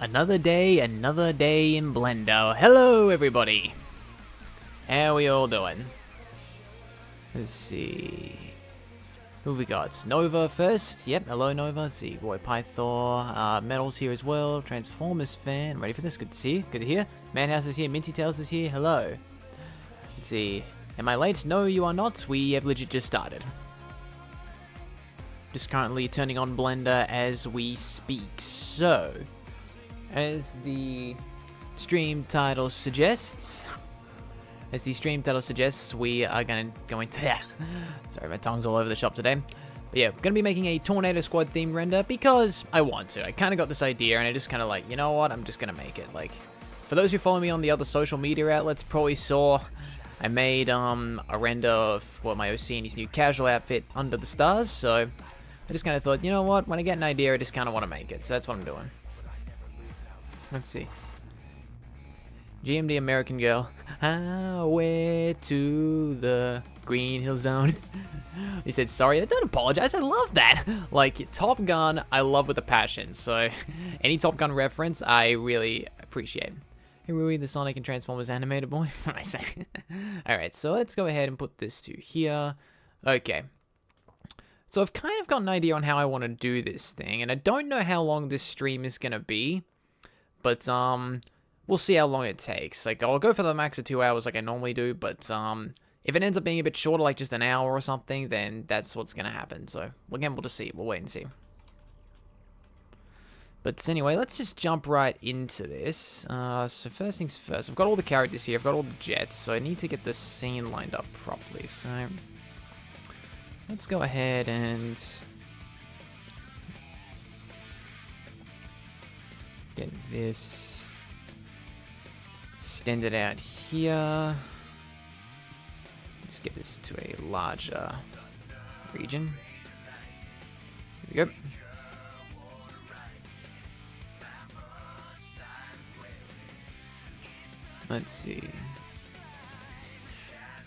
Another day in Blender. Hello, everybody. How we all doing? Let's see. Who we got? Nova first. Yep, hello Nova. Let's see. Roy Pythor. Metal's here as well. Transformers fan. Ready for this? Good to see you. Good to hear. Manhouse is here. Minty Tails is here. Hello. Let's see. Am I late? No, you are not. We have legit just started. Just currently turning on Blender as we speak. So, as the stream title suggests, we are going to sorry, my tongue's all over the shop today. But yeah, we're going to be making a Tornado Squad themed render because I want to. I kind of got this idea and I just kind of like, you know what, I'm just going to make it. Like, for those who follow me on the other social media outlets, probably saw I made a render of what my OC in his new casual outfit under the stars. So I just kind of thought, you know what, when I get an idea, I just kind of want to make it. So that's what I'm doing. Let's see. GMD American Girl. Highway to the Green Hill Zone. He said, sorry, don't apologize. I love that. Like, Top Gun, I love with a passion. So, any Top Gun reference, I really appreciate. Hey, Rui, the Sonic and Transformers animated boy. What I say? Alright, so let's go ahead and put this to here. Okay. So, I've kind of got an idea on how I want to do this thing. And I don't know how long this stream is going to be. But, we'll see how long it takes. Like, I'll go for the max of 2 hours like I normally do, but, if it ends up being a bit shorter, like just an hour or something, then that's what's gonna happen. So, again, we'll just see. We'll wait and see. But anyway, let's just jump right into this. So first things first, I've got all the characters here, I've got all the jets, so I need to get the scene lined up properly. So, let's go ahead and get this extended out here. Let's get this to a larger region. Here we go. Let's see.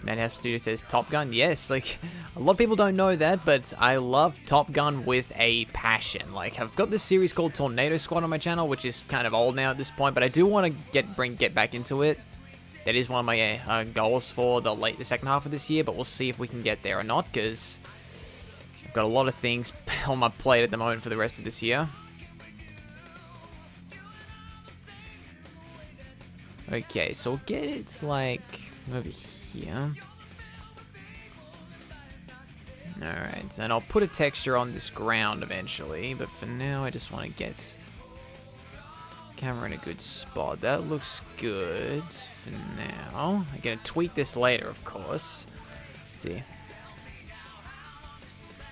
Madhouse Studio says Top Gun. Yes, like, a lot of people don't know that, but I love Top Gun with a passion. Like, I've got this series called Tornado Squad on my channel, which is kind of old now at this point, but I do want to get back into it. That is one of my goals for the second half of this year, but we'll see if we can get there or not, because I've got a lot of things on my plate at the moment for the rest of this year. Okay, so we'll get it, like, over here. Alright, and I'll put a texture on this ground eventually, but for now I just want to get camera in a good spot. That looks good for now. I'm gonna tweak this later, of course.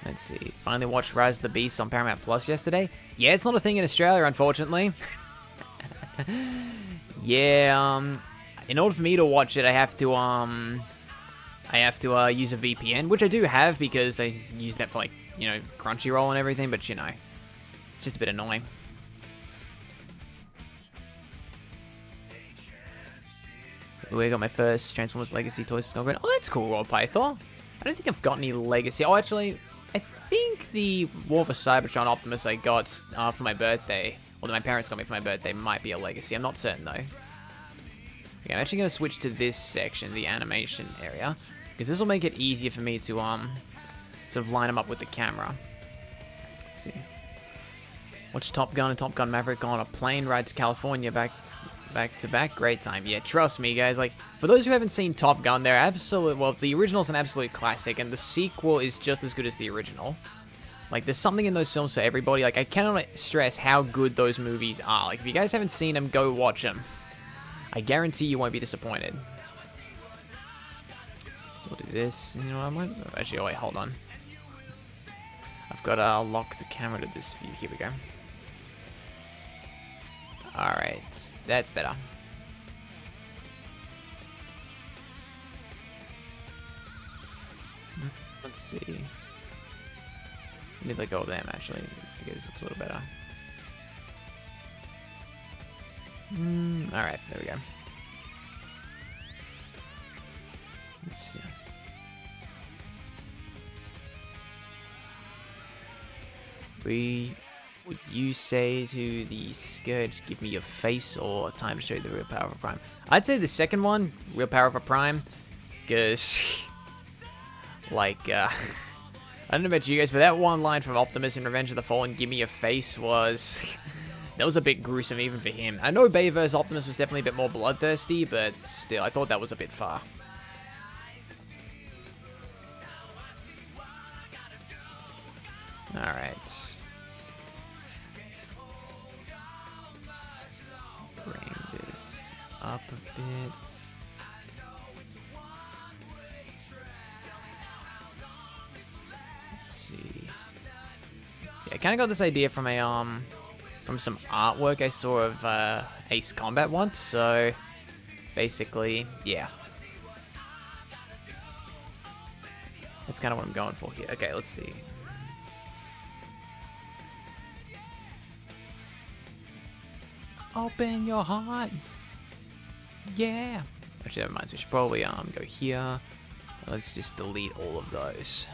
Let's see. Finally watched Rise of the Beast on Paramount Plus yesterday. Yeah, it's not a thing in Australia, unfortunately. Yeah, in order for me to watch it, I have to use a VPN, which I do have because I use that for, like, you know, Crunchyroll and everything, but, you know, it's just a bit annoying. We got my first Transformers Legacy toy Snowgren. Oh, that's cool, Roy Pythor. I don't think I've got any Legacy. Oh, actually, I think the War for Cybertron Optimus I got for my birthday, or that my parents got me for my birthday, might be a Legacy. I'm not certain, though. Okay, I'm actually going to switch to this section, the animation area, because this will make it easier for me to sort of line them up with the camera. Let's see. Watch Top Gun and Top Gun Maverick on a plane ride to California back to back. Great time. Yeah, trust me, guys. Like, for those who haven't seen Top Gun, they're absolute. Well, the original's an absolute classic, and the sequel is just as good as the original. Like, there's something in those films for everybody. Like, I cannot stress how good those movies are. Like, if you guys haven't seen them, go watch them. I guarantee you won't be disappointed. So we'll do this. You know what I might... Actually, oh wait, hold on. I've got to lock the camera to this view. Here we go. Alright, that's better. Let's see. I need to let go of them, actually. I guess this looks a little better. Alright, there we go. Let's see. We Would you say to the Scourge, give me your face, or time to show you the real power of a Prime? I'd say the second one, real power of a Prime, because, like, I don't know about you guys, but that one line from Optimus in Revenge of the Fallen, give me your face, was, that was a bit gruesome even for him. I know Bay vs. Optimus was definitely a bit more bloodthirsty, but still, I thought that was a bit far. Alright. Bring this up a bit. Let's see. Yeah, I kind of got this idea from a from some artwork I saw of Ace Combat once. So basically, yeah, that's kind of what I'm going for here. Okay, let's see. Open your heart. Yeah. Actually, that reminds me. We should probably go here. Let's just delete all of those.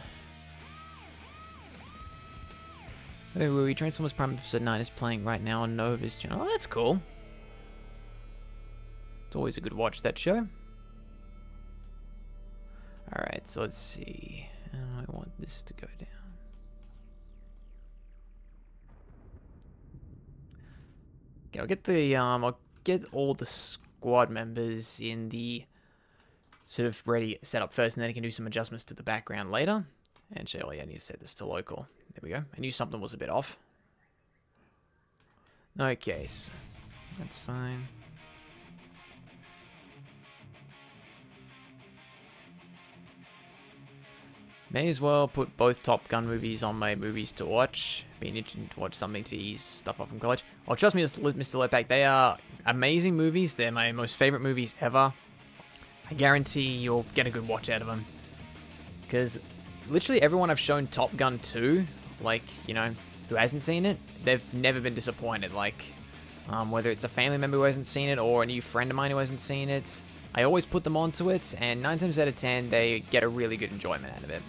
Okay, we Transformers Prime Episode 9 is playing right now on Nova's channel. Oh, that's cool. It's always a good watch, that show. Alright, so let's see. How do I want this to go down? Okay, I'll get all the squad members in the sort of ready set up first, and then I can do some adjustments to the background later. And surely I need to set this to local. There we go. I knew something was a bit off. Okay, so that's fine. May as well put both Top Gun movies on my movies to watch. Being interested to watch something to ease stuff off from college. Oh, trust me, Mr. Lepak, they are amazing movies. They're my most favorite movies ever. I guarantee you'll get a good watch out of them. Because literally everyone I've shown Top Gun to, like, you know, who hasn't seen it, they've never been disappointed. Like, whether it's a family member who hasn't seen it or a new friend of mine who hasn't seen it, I always put them onto it, and 9 times out of 10, they get a really good enjoyment out of it.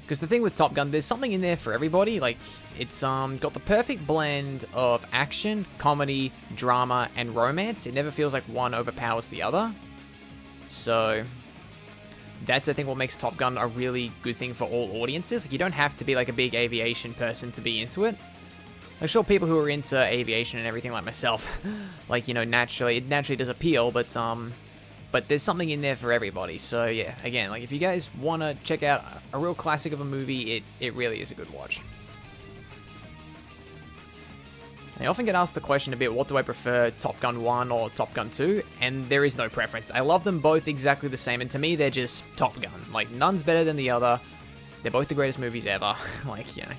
Because the thing with Top Gun, there's something in there for everybody. Like, it's got the perfect blend of action, comedy, drama, and romance. It never feels like one overpowers the other. So that's, I think, what makes Top Gun a really good thing for all audiences. Like, you don't have to be like a big aviation person to be into it. I'm sure people who are into aviation and everything like myself, like, you know, it naturally does appeal, but there's something in there for everybody. So yeah, again, like, if you guys want to check out a real classic of a movie, it really is a good watch. I often get asked the question a bit, what do I prefer, Top Gun 1 or Top Gun 2? And there is no preference. I love them both exactly the same, and to me, they're just Top Gun. Like, none's better than the other. They're both the greatest movies ever. Like, you know.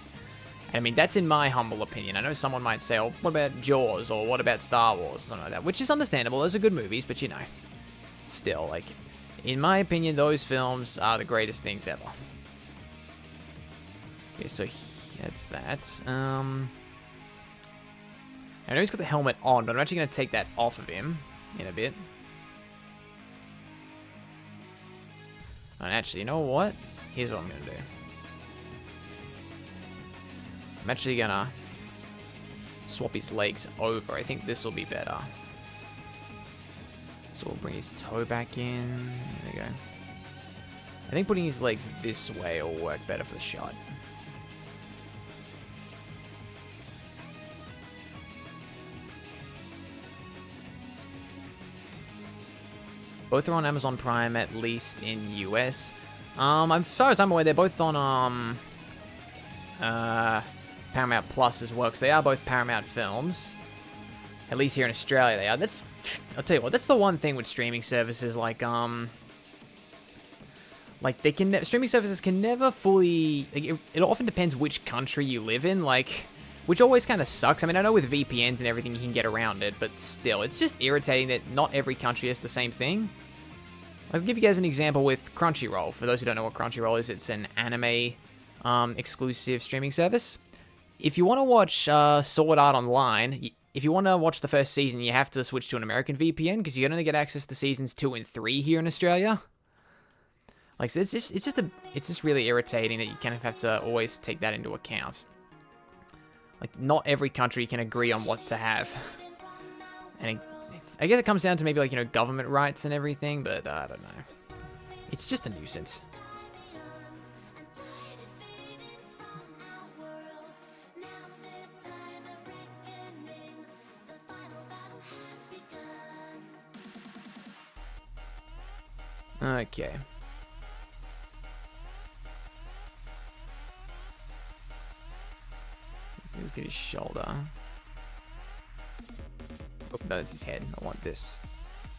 I mean, that's in my humble opinion. I know someone might say, oh, what about Jaws, or what about Star Wars, or something like that, which is understandable. Those are good movies, but you know, still, like, in my opinion, those films are the greatest things ever. Okay, so that's that. I know he's got the helmet on, but I'm actually going to take that off of him in a bit. And actually, you know what? Here's what I'm going to do. I'm actually going to swap his legs over. I think this will be better. So we'll bring his toe back in. There we go. I think putting his legs this way will work better for the shot. Both are on Amazon Prime, at least in US. As far as I'm aware, they're both on Paramount Plus as well, because they are both Paramount films. At least here in Australia, they are. That's, I'll tell you what, that's the one thing with streaming services, like they can, streaming services can never fully, like, it often depends which country you live in, like, which always kind of sucks. I mean, I know with VPNs and everything you can get around it, but still, it's just irritating that not every country has the same thing. I'll give you guys an example with Crunchyroll. For those who don't know what Crunchyroll is, it's an anime exclusive streaming service. If you want to watch Sword Art Online, if you want to watch the first season, you have to switch to an American VPN, because you can only get access to seasons 2 and 3 here in Australia. Like, so it's just really irritating that you kind of have to always take that into account. Like, not every country can agree on what to have. And I guess it comes down to maybe, like, you know, government rights and everything, but I don't know. It's just a nuisance. Okay. Let's get his shoulder. Oh, no, that's his head. I want this.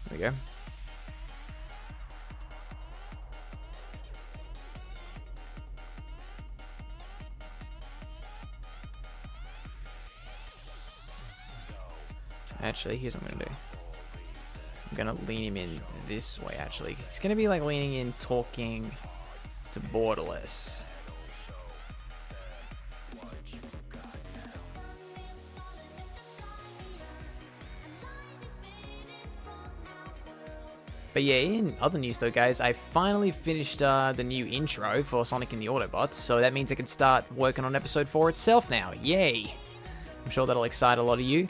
There we go. Actually, here's what I'm gonna do. I'm gonna lean him in this way, actually. He's gonna be like leaning in, talking to Borderless. But yeah, in other news though, guys, I finally finished the new intro for Sonic and the Autobots, so that means I can start working on episode 4 itself now. Yay! I'm sure that'll excite a lot of you.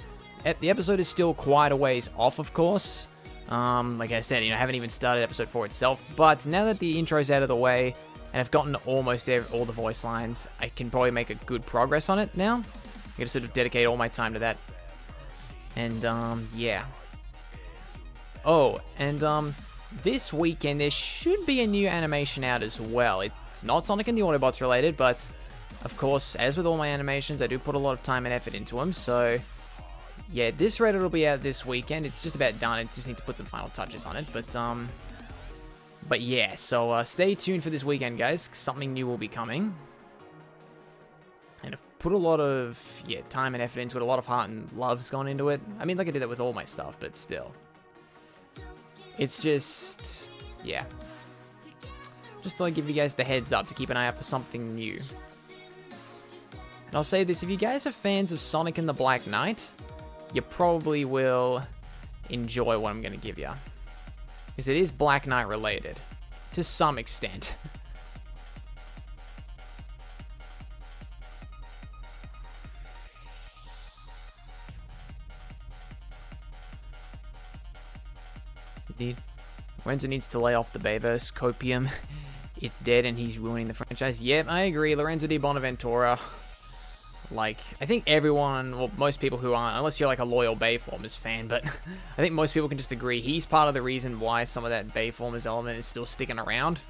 The episode is still quite a ways off, of course. Like I said, you know, I haven't even started episode 4 itself, but now that the intro's out of the way, and I've gotten almost all the voice lines, I can probably make a good progress on it now. I'm gonna sort of dedicate all my time to that. And, yeah. Oh, and, this weekend there should be a new animation out as well. It's not Sonic and the Autobots related, but, of course, as with all my animations, I do put a lot of time and effort into them, so... Yeah, this Reddit will be out this weekend. It's just about done. I just need to put some final touches on it. But yeah, so stay tuned for this weekend, guys. Something new will be coming. And I've put a lot of, yeah, time and effort into it. A lot of heart and love's gone into it. I mean, like I did that with all my stuff, but still. It's just, yeah. Just thought I'd give you guys the heads up to keep an eye out for something new. And I'll say this, if you guys are fans of Sonic and the Black Knight, you probably will enjoy what I'm going to give you. Because it is Black Knight related. To some extent. Indeed. Lorenzo needs to lay off the Bayverse copium. It's dead and he's ruining the franchise. Yep, I agree. Lorenzo Di Bonaventura... Like, I think everyone, well, most people who aren't, unless you're like a loyal Bayformers fan, but I think most people can just agree he's part of the reason why some of that Bayformers element is still sticking around.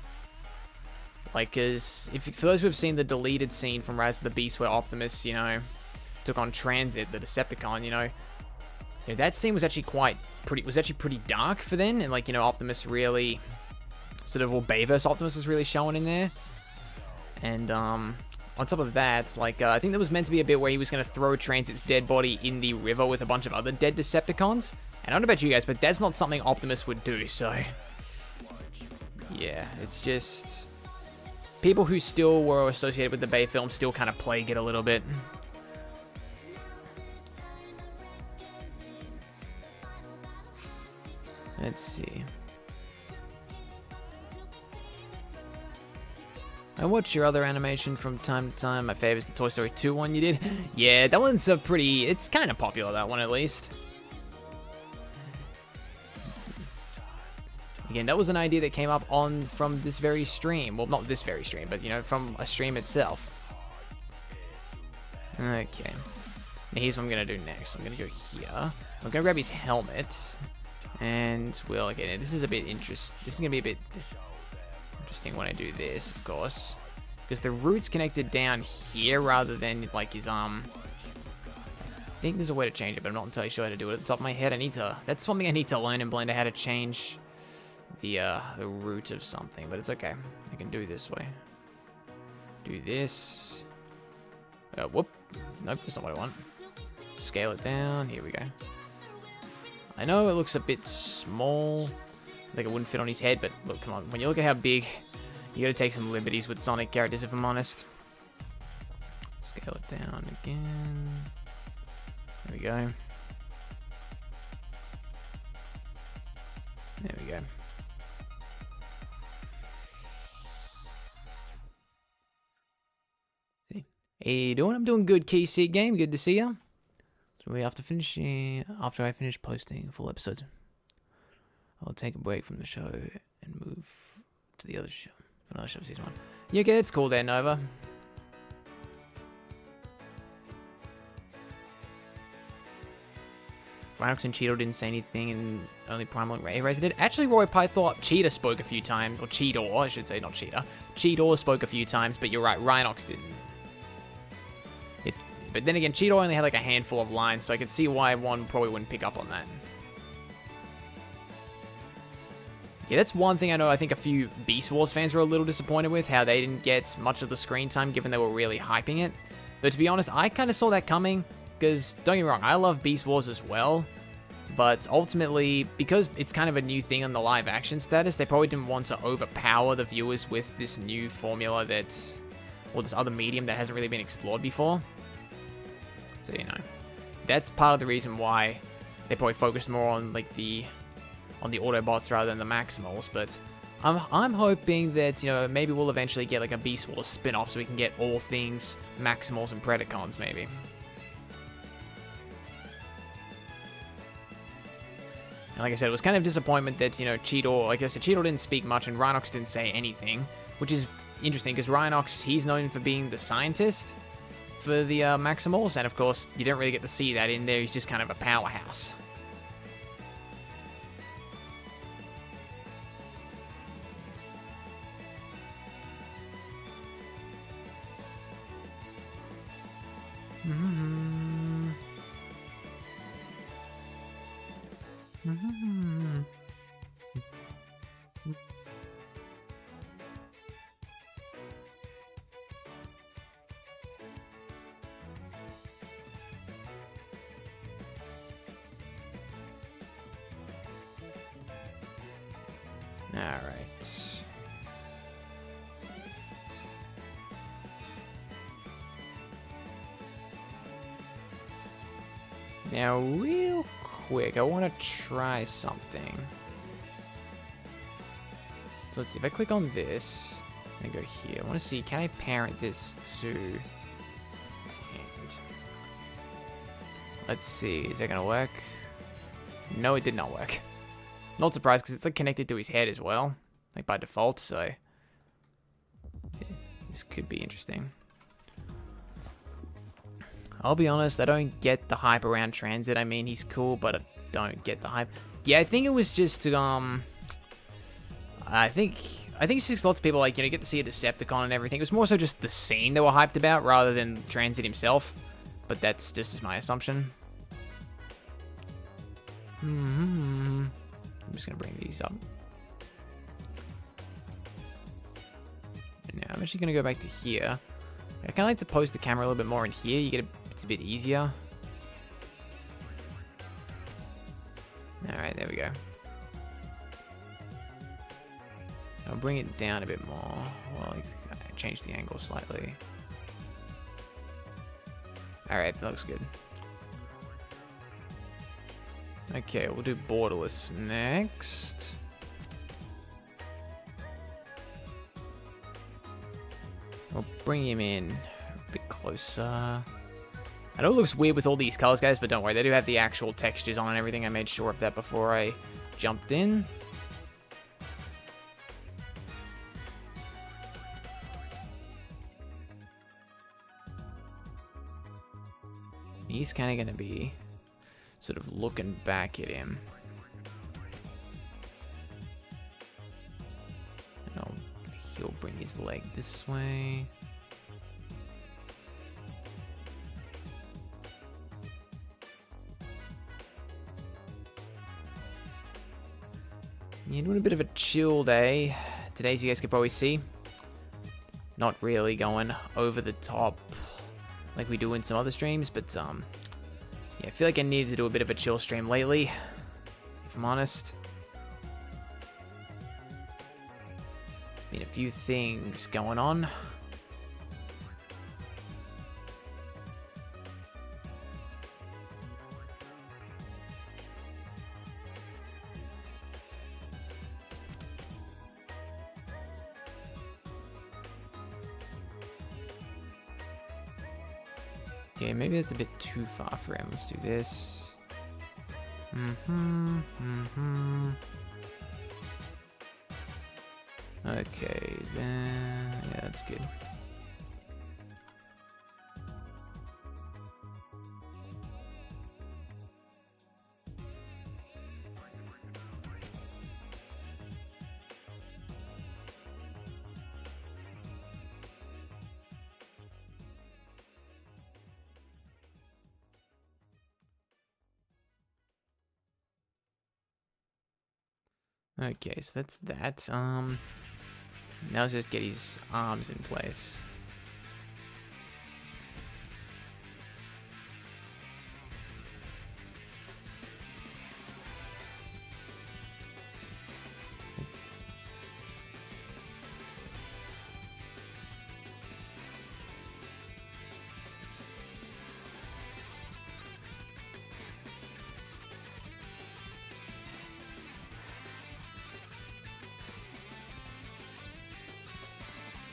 Like, because for those who have seen the deleted scene from Rise of the Beast where Optimus, you know, took on Transit, the Decepticon, you know, that scene was actually pretty dark for then, and like, you know, Optimus really, sort of, well, Bayverse Optimus was really showing in there, and, on top of that, like, I think there was meant to be a bit where he was going to throw Transit's dead body in the river with a bunch of other dead Decepticons. And I don't know about you guys, but that's not something Optimus would do, so... Yeah, it's just... People who still were associated with the Bay film still kind of plague it a little bit. Let's see... I watch your other animation from time to time. My favorite's the Toy Story 2 one you did. Yeah, that one's a pretty... It's kind of popular, that one, at least. Again, that was an idea that came up from this very stream. Well, not this very stream, but, you know, from a stream itself. Okay. Now, here's what I'm going to do next. I'm going to go here. I'm going to grab his helmet. And we'll... Okay, this is a bit interesting. This is going to be a bit... interesting when I do this, of course, because the root's connected down here rather than like his I think there's a way to change it, but I'm not entirely sure how to do it at the top of my head. That's something I need to learn in Blender, how to change the root of something, but it's okay. I can do this way. Do this. Whoop. Nope, that's not what I want. Scale it down. Here we go. I know it looks a bit small. I think it wouldn't fit on his head, but look, come on. When you look at how big, you gotta take some liberties with Sonic characters, if I'm honest. Scale it down again. There we go. There we go. See? How you doing? I'm doing good, KC Game. Good to see you. So after I finish posting full episodes, I'll take a break from the show and move to the other show. Another show, season 1. You okay? It's cool there, Nova. Rhinox and Cheetor didn't say anything, and only Primal and Ray Razor did. Actually, Roy Pie thought Cheetah spoke a few times, or Cheetor, I should say, not Cheetah. Cheetor spoke a few times, but you're right, Rhinox didn't. But then again, Cheetor only had like a handful of lines, so I could see why one probably wouldn't pick up on that. Yeah, that's one thing I know I think a few Beast Wars fans were a little disappointed with, how they didn't get much of the screen time given they were really hyping it. But to be honest, I kind of saw that coming, because don't get me wrong, I love Beast Wars as well. But ultimately, because it's kind of a new thing on the live action status, they probably didn't want to overpower the viewers with this new formula or this other medium that hasn't really been explored before. So, you know, that's part of the reason why they probably focused more on like the Autobots rather than the Maximals. But I'm hoping that, you know, maybe we'll eventually get like a Beast Wars spin-off so we can get all things Maximals and Predacons maybe. And like I said, it was kind of disappointment that, you know, Cheetor, like I said, Cheetor didn't speak much and Rhinox didn't say anything, which is interesting because Rhinox, he's known for being the scientist for the Maximals, and of course, you don't really get to see that in there. He's just kind of a powerhouse. Alright. Now, real quick, I want to try something. So let's see, if I click on this, and go here, I want to see, can I parent this to this hand? Let's see, is that going to work? No, it did not work. Not surprised, because it's like connected to his head as well, like by default, so yeah, this could be interesting. I'll be honest, I don't get the hype around Transit. I mean, he's cool, but I don't get the hype. Yeah, I think it was just, I think it's just lots of people, like, you know, get to see a Decepticon and everything. It was more so just the scene they were hyped about, rather than Transit himself, but that's just my assumption. I'm just going to bring these up. And now I'm actually going to go back to here. I kind of like to post the camera a little bit more in here. You get it's a bit easier. Alright, there we go. I'll bring it down a bit more. Well, I change the angle slightly. Alright, that looks good. Okay, we'll do borderless next. We'll bring him in a bit closer. I know it looks weird with all these colors, guys, but don't worry. They do have the actual textures on and everything. I made sure of that before I jumped in. He's kind of going to be sort of looking back at him. And he'll bring his leg this way. Yeah, doing a bit of a chill day today, as you guys can probably see. Not really going over the top like we do in some other streams, but yeah, I feel like I needed to do a bit of a chill stream lately, if I'm honest. Been a few things going on. Yeah, maybe that's a bit too far for him. Let's do this. Okay, then... Yeah, that's good. Okay, so that's that. Now let's just get his arms in place.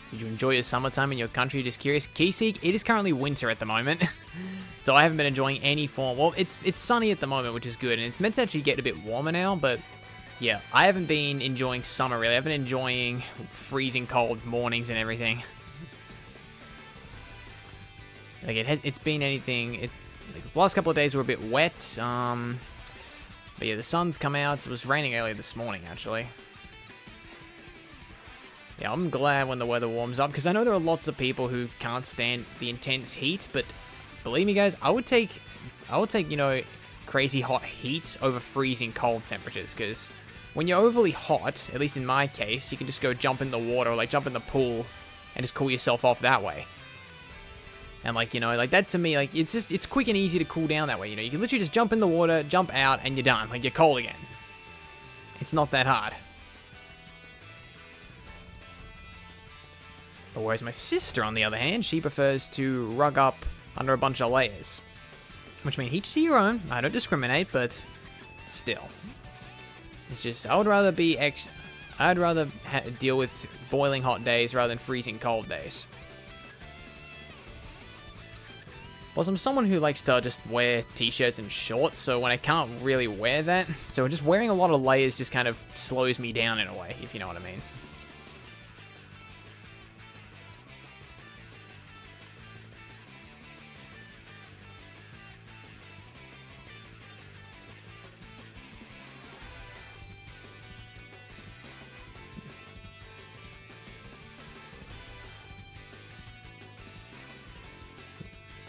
Did you enjoy your summertime in your country? Just curious. Keyseek, it is currently winter at the moment. So I haven't been enjoying any form. Well, it's sunny at the moment, which is good. And it's meant to actually get a bit warmer now. But yeah, I haven't been enjoying summer, really. I've been enjoying freezing cold mornings and everything. Like, it's been anything. Like, the last couple of days were a bit wet. But yeah, the sun's come out. It was raining earlier this morning, actually. Yeah, I'm glad when the weather warms up, because I know there are lots of people who can't stand the intense heat, but believe me, guys, I would take, you know, crazy hot heat over freezing cold temperatures, because when you're overly hot, at least in my case, you can just go jump in the water, or like jump in the pool, and just cool yourself off that way. And like, you know, like that to me, like, it's quick and easy to cool down that way, you know, you can literally just jump in the water, jump out, and you're done, like, you're cold again. It's not that hard. Whereas my sister, on the other hand, she prefers to rug up under a bunch of layers. Which means each to your own. I don't discriminate, but still. It's just, I would rather be I'd rather deal with boiling hot days rather than freezing cold days. Plus, I'm someone who likes to just wear t-shirts and shorts, so when I can't really wear that, so just wearing a lot of layers just kind of slows me down in a way, if you know what I mean.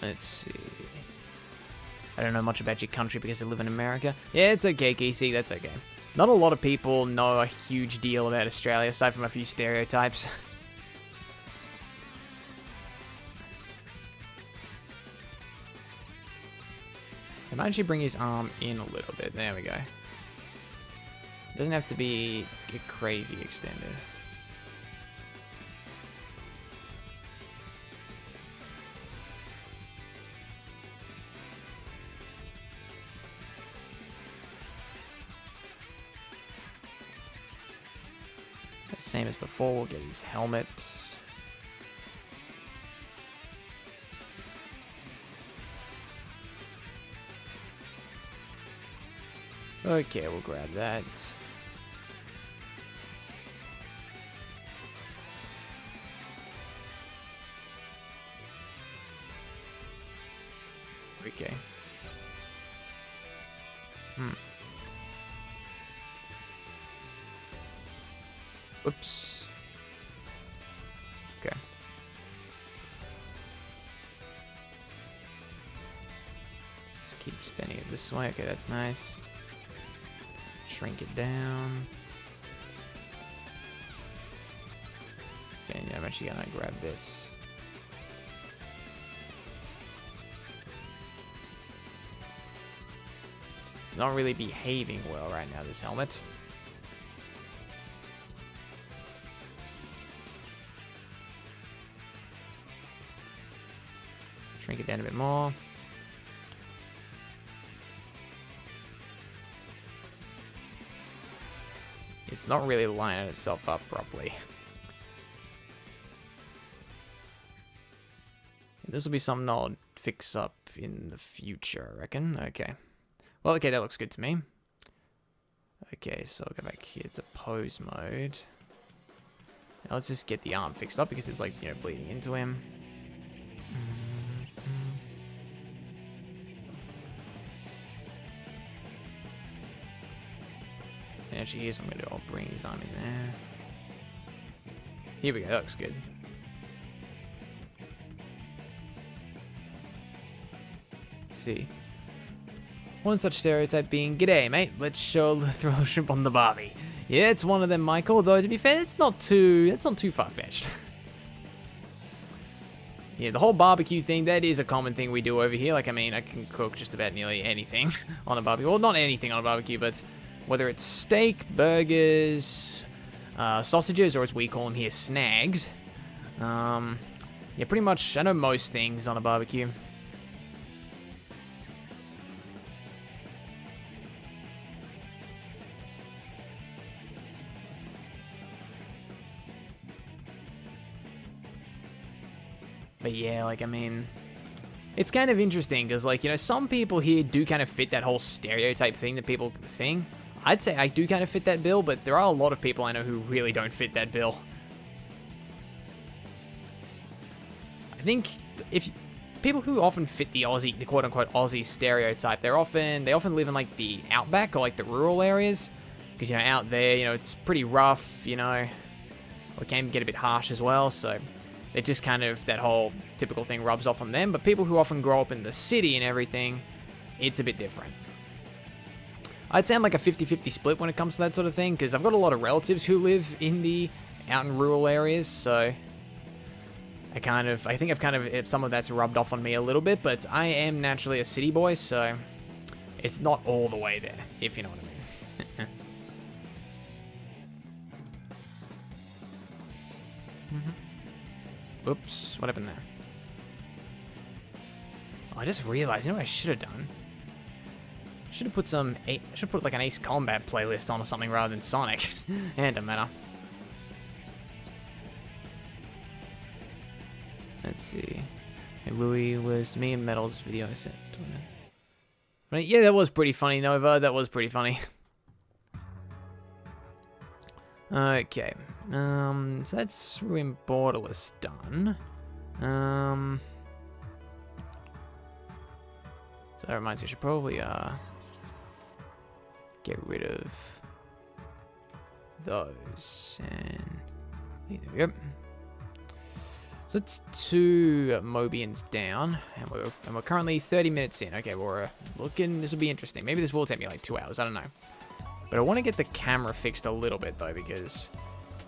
Let's see. I don't know much about your country because I live in America. Yeah, it's okay, Casey. That's okay. Not a lot of people know a huge deal about Australia, aside from a few stereotypes. I might actually bring his arm in a little bit. There we go. Doesn't have to be crazy extended. Same as before, we'll get his helmet. Okay, we'll grab that. Okay. Oops. Okay. Just keep spinning it this way. Okay, that's nice. Shrink it down. Okay, yeah, I'm actually gonna grab this. It's not really behaving well right now, this helmet. Shrink it down a bit more. It's not really lining itself up properly. This will be something I'll fix up in the future, I reckon. Okay. Well, okay, that looks good to me. Okay, so I'll go back here to pose mode. Now let's just get the arm fixed up because it's like, you know, bleeding into him. And actually, here's what I'm going to do. I'll bring his arm in there. Here we go. That looks good. See. One such stereotype being, "G'day, mate. Let's throw a shrimp on the barbie." Yeah, it's one of them, Michael. Though to be fair, it's not too far-fetched. Yeah, the whole barbecue thing, that is a common thing we do over here. Like, I mean, I can cook just about nearly anything on a barbecue. Well, not anything on a barbecue, but whether it's steak, burgers, sausages, or as we call them here, snags. Yeah, pretty much, I know most things on a barbecue. But yeah, like, I mean, it's kind of interesting because, like, you know, some people here do kind of fit that whole stereotype thing that people think. I'd say I do kind of fit that bill, but there are a lot of people I know who really don't fit that bill. I think if people who often fit the quote-unquote Aussie stereotype, they often live in, like, the outback or, like, the rural areas. Because, you know, out there, you know, it's pretty rough, you know, or it can get a bit harsh as well, so it just kind of, that whole typical thing rubs off on them. But people who often grow up in the city and everything, it's a bit different. I'd say I'm like a 50-50 split when it comes to that sort of thing, because I've got a lot of relatives who live out in rural areas, so I think I've kind of, some of that's rubbed off on me a little bit, but I am naturally a city boy, so it's not all the way there, if you know what I mean. Oops, what happened there? Oh, I just realized, you know what I should have done? I should have put like an Ace Combat playlist on or something rather than Sonic. And a matter. Let's see. Hey, Louis, was me and Metal's video set. But yeah, that was pretty funny, Nova. That was pretty funny. Okay. So that's Ruin Borderless done. So that reminds me, I should probably get rid of those, and there we go. So it's 2 Mobians down, and we're currently 30 minutes in. Okay, we're looking. This will be interesting. Maybe this will take me like 2 hours. I don't know. But I want to get the camera fixed a little bit though, because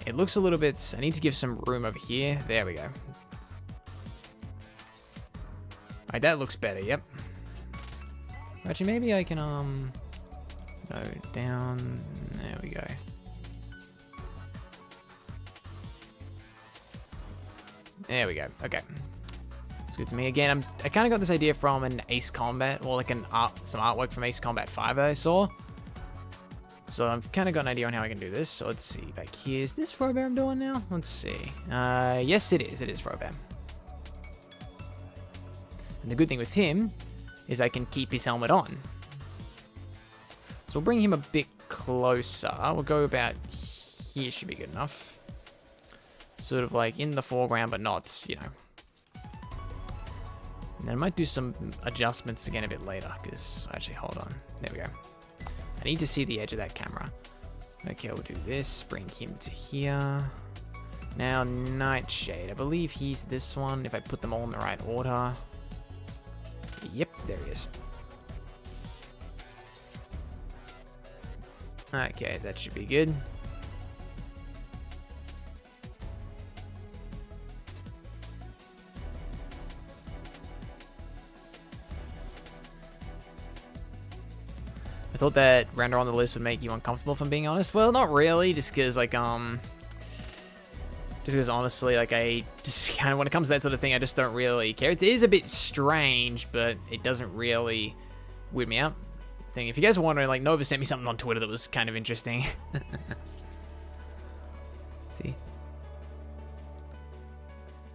it looks a little bit. I need to give some room over here. There we go. Alright, that looks better. Yep. Actually, maybe I can no, down. There we go. There we go. Okay. It's good to me. Again, I kind of got this idea from an Ace Combat, or like some artwork from Ace Combat 5 that I saw. So I've kind of got an idea on how I can do this. So let's see. Back here, is this Frobear I'm doing now? Let's see. Yes, it is. It is Frobear. And the good thing with him is I can keep his helmet on. So we'll bring him a bit closer. We'll go about here, should be good enough. Sort of like in the foreground, but not, you know. And then I might do some adjustments again a bit later, because, actually, hold on. There we go. I need to see the edge of that camera. Okay, we'll do this. Bring him to here. Now, Nightshade. I believe he's this one, if I put them all in the right order. Yep, there he is. Okay, that should be good. I thought that render on the list would make you uncomfortable, if I'm being honest. Well, not really, just because, like, just because, honestly, like, I just kind of, when it comes to that sort of thing, I just don't really care. It is a bit strange, but it doesn't really weird me out. If you guys are wondering, like, Nova sent me something on Twitter that was kind of interesting. Let's see.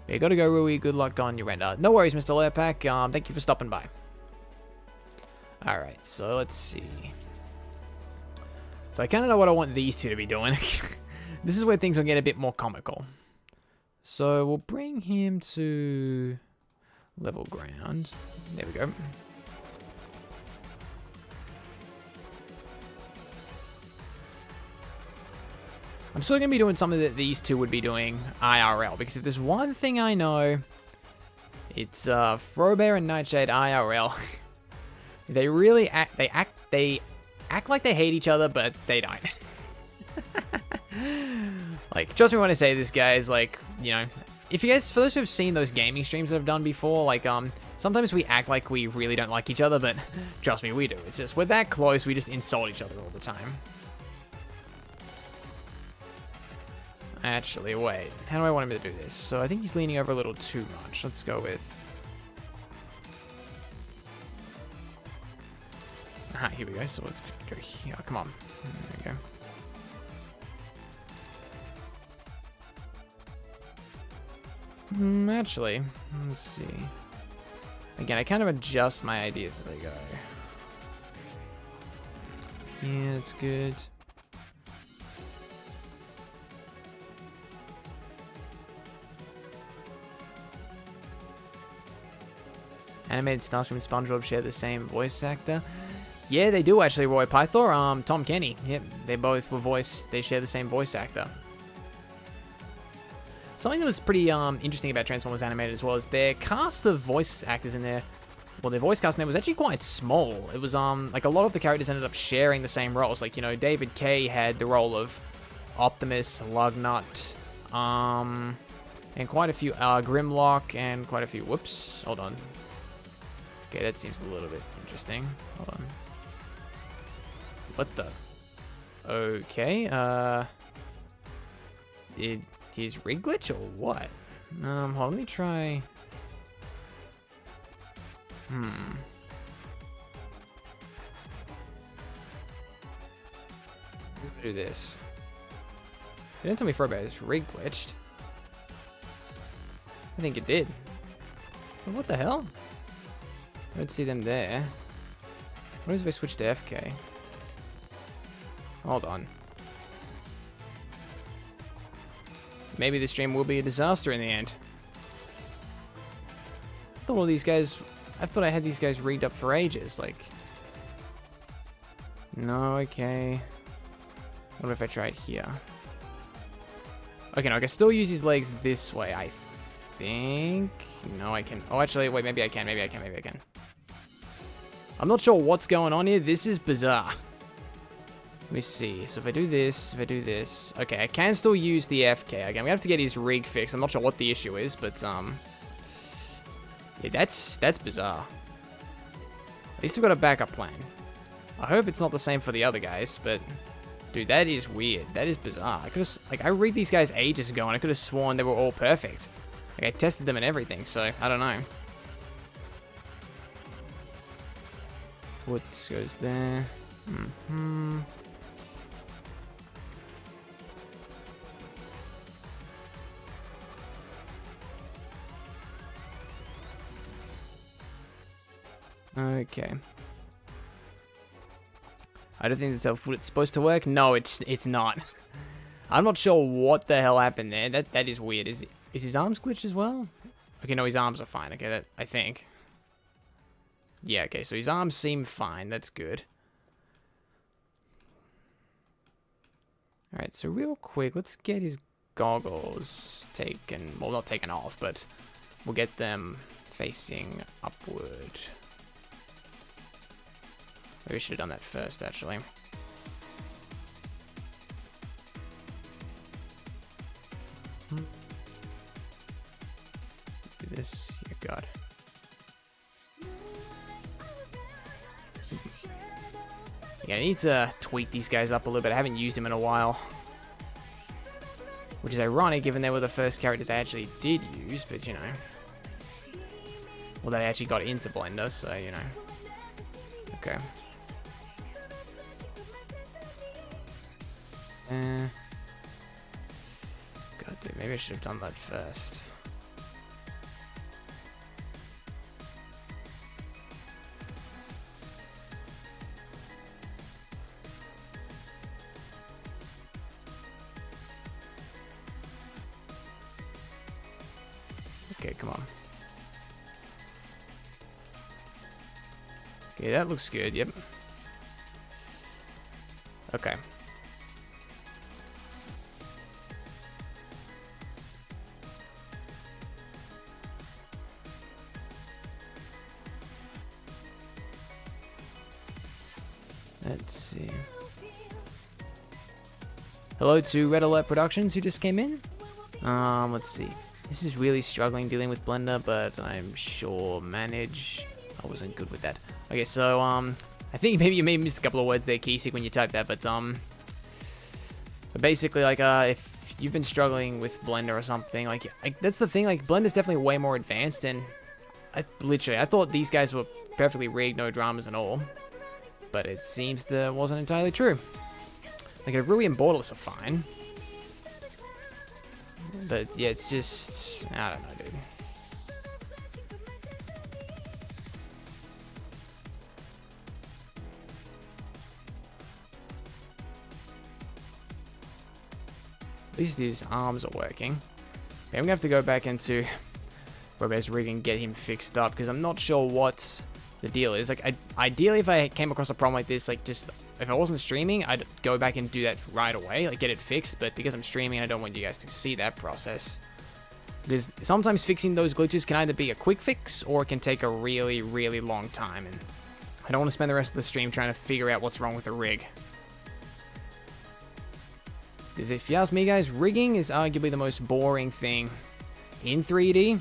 You gotta go, Rui. Good luck on your render. No worries, Mr. Lerpak. Thank you for stopping by. Alright, so let's see. So I kind of know what I want these two to be doing. This is where things will get a bit more comical. So we'll bring him to level ground. There we go. I'm still going to be doing something that these two would be doing IRL, because if there's one thing I know, it's Frobear and Nightshade IRL. They really act like they hate each other, but they don't. Like, trust me when I say this, guys, like, you know, if you guys, for those who have seen those gaming streams that I've done before, like, sometimes we act like we really don't like each other, but trust me, we do. It's just, we're that close, we just insult each other all the time. Actually, wait. How do I want him to do this? So I think he's leaning over a little too much. Let's go with... Aha, here we go. So let's go here. Come on. There we go. Actually, let's see. Again, I kind of adjust my ideas as I go. Yeah, that's good. Animated Starscream and SpongeBob share the same voice actor. Yeah, they do actually, Roy Pythor. Tom Kenny. Yep, they both were voiced. They share the same voice actor. Something that was pretty interesting about Transformers Animated as well is their cast of voice actors in there. Well, their voice cast in there was actually quite small. It was like a lot of the characters ended up sharing the same roles. Like, you know, David Kaye had the role of Optimus, Lugnut, and quite a few Grimlock, and quite a few. Whoops, hold on. Okay, that seems a little bit interesting. Hold on. What the? Okay, is rig glitch or what? Hold on, let me try. Let's do this. They didn't tell me for about it's rig glitched. I think it did. But what the hell? I don't see them there. What if I switch to FK? Hold on. Maybe this stream will be a disaster in the end. I thought all these guys... I thought I had these guys rigged up for ages, like... No, okay. What if I tried here? Okay, no, I can still use his legs this way, I think... No, I can... Oh, actually, wait, maybe I can, maybe I can, maybe I can. I'm not sure what's going on here. This is bizarre. Let me see. So if I do this, Okay, I can still use the FK. Okay, I'm gonna have to get his rig fixed. I'm not sure what the issue is, but, yeah, that's bizarre. He's still got a backup plan. I hope it's not the same for the other guys, but... Dude, that is weird. That is bizarre. I could've... Like, I rigged these guys ages ago, and I could've sworn they were all perfect. Like, I tested them and everything, so I don't know. Foot goes there. Okay. I don't think that's how it's supposed to work. No, it's not. I'm not sure what the hell happened there. That is weird. Is his arms glitched as well? Okay, no, his arms are fine. Okay, that I think. Yeah, okay, so his arms seem fine. That's good. Alright, so real quick, let's get his goggles taken. Well, not taken off, but we'll get them facing upward. Maybe we should have done that first, actually. Do this. Yeah, God. Yeah, I need to tweak these guys up a little bit. I haven't used them in a while. Which is ironic, given they were the first characters I actually did use, but, you know. Well, they actually got into Blender, so, you know. Okay. God, dude, maybe I should have done that first. Okay, come on. Okay, that looks good. Yep. Okay. Let's see. Hello to Red Alert Productions who just came in. Let's see. This is really struggling dealing with Blender, but I'm sure manage. I wasn't good with that. Okay, so I think maybe you may have missed a couple of words there, Keysig, when you typed that, but basically, like, if you've been struggling with Blender or something, like that's the thing, like, Blender's definitely way more advanced, and I thought these guys were perfectly rigged, no dramas and all, but it seems that wasn't entirely true. Like, Rui and Borderless are fine, but yeah, it's just, I don't know, dude. At least his arms are working. Okay, I'm gonna have to go back into Robert's rig and get him fixed up, because I'm not sure what the deal is. Like, ideally, if I came across a problem like this, like, just if I wasn't streaming, I'd go back and do that right away, like, get it fixed. But because I'm streaming, I don't want you guys to see that process, because sometimes fixing those glitches can either be a quick fix or it can take a really, really long time, and I don't want to spend the rest of the stream trying to figure out what's wrong with the rig. Because if you ask me, guys, rigging is arguably the most boring thing in 3D.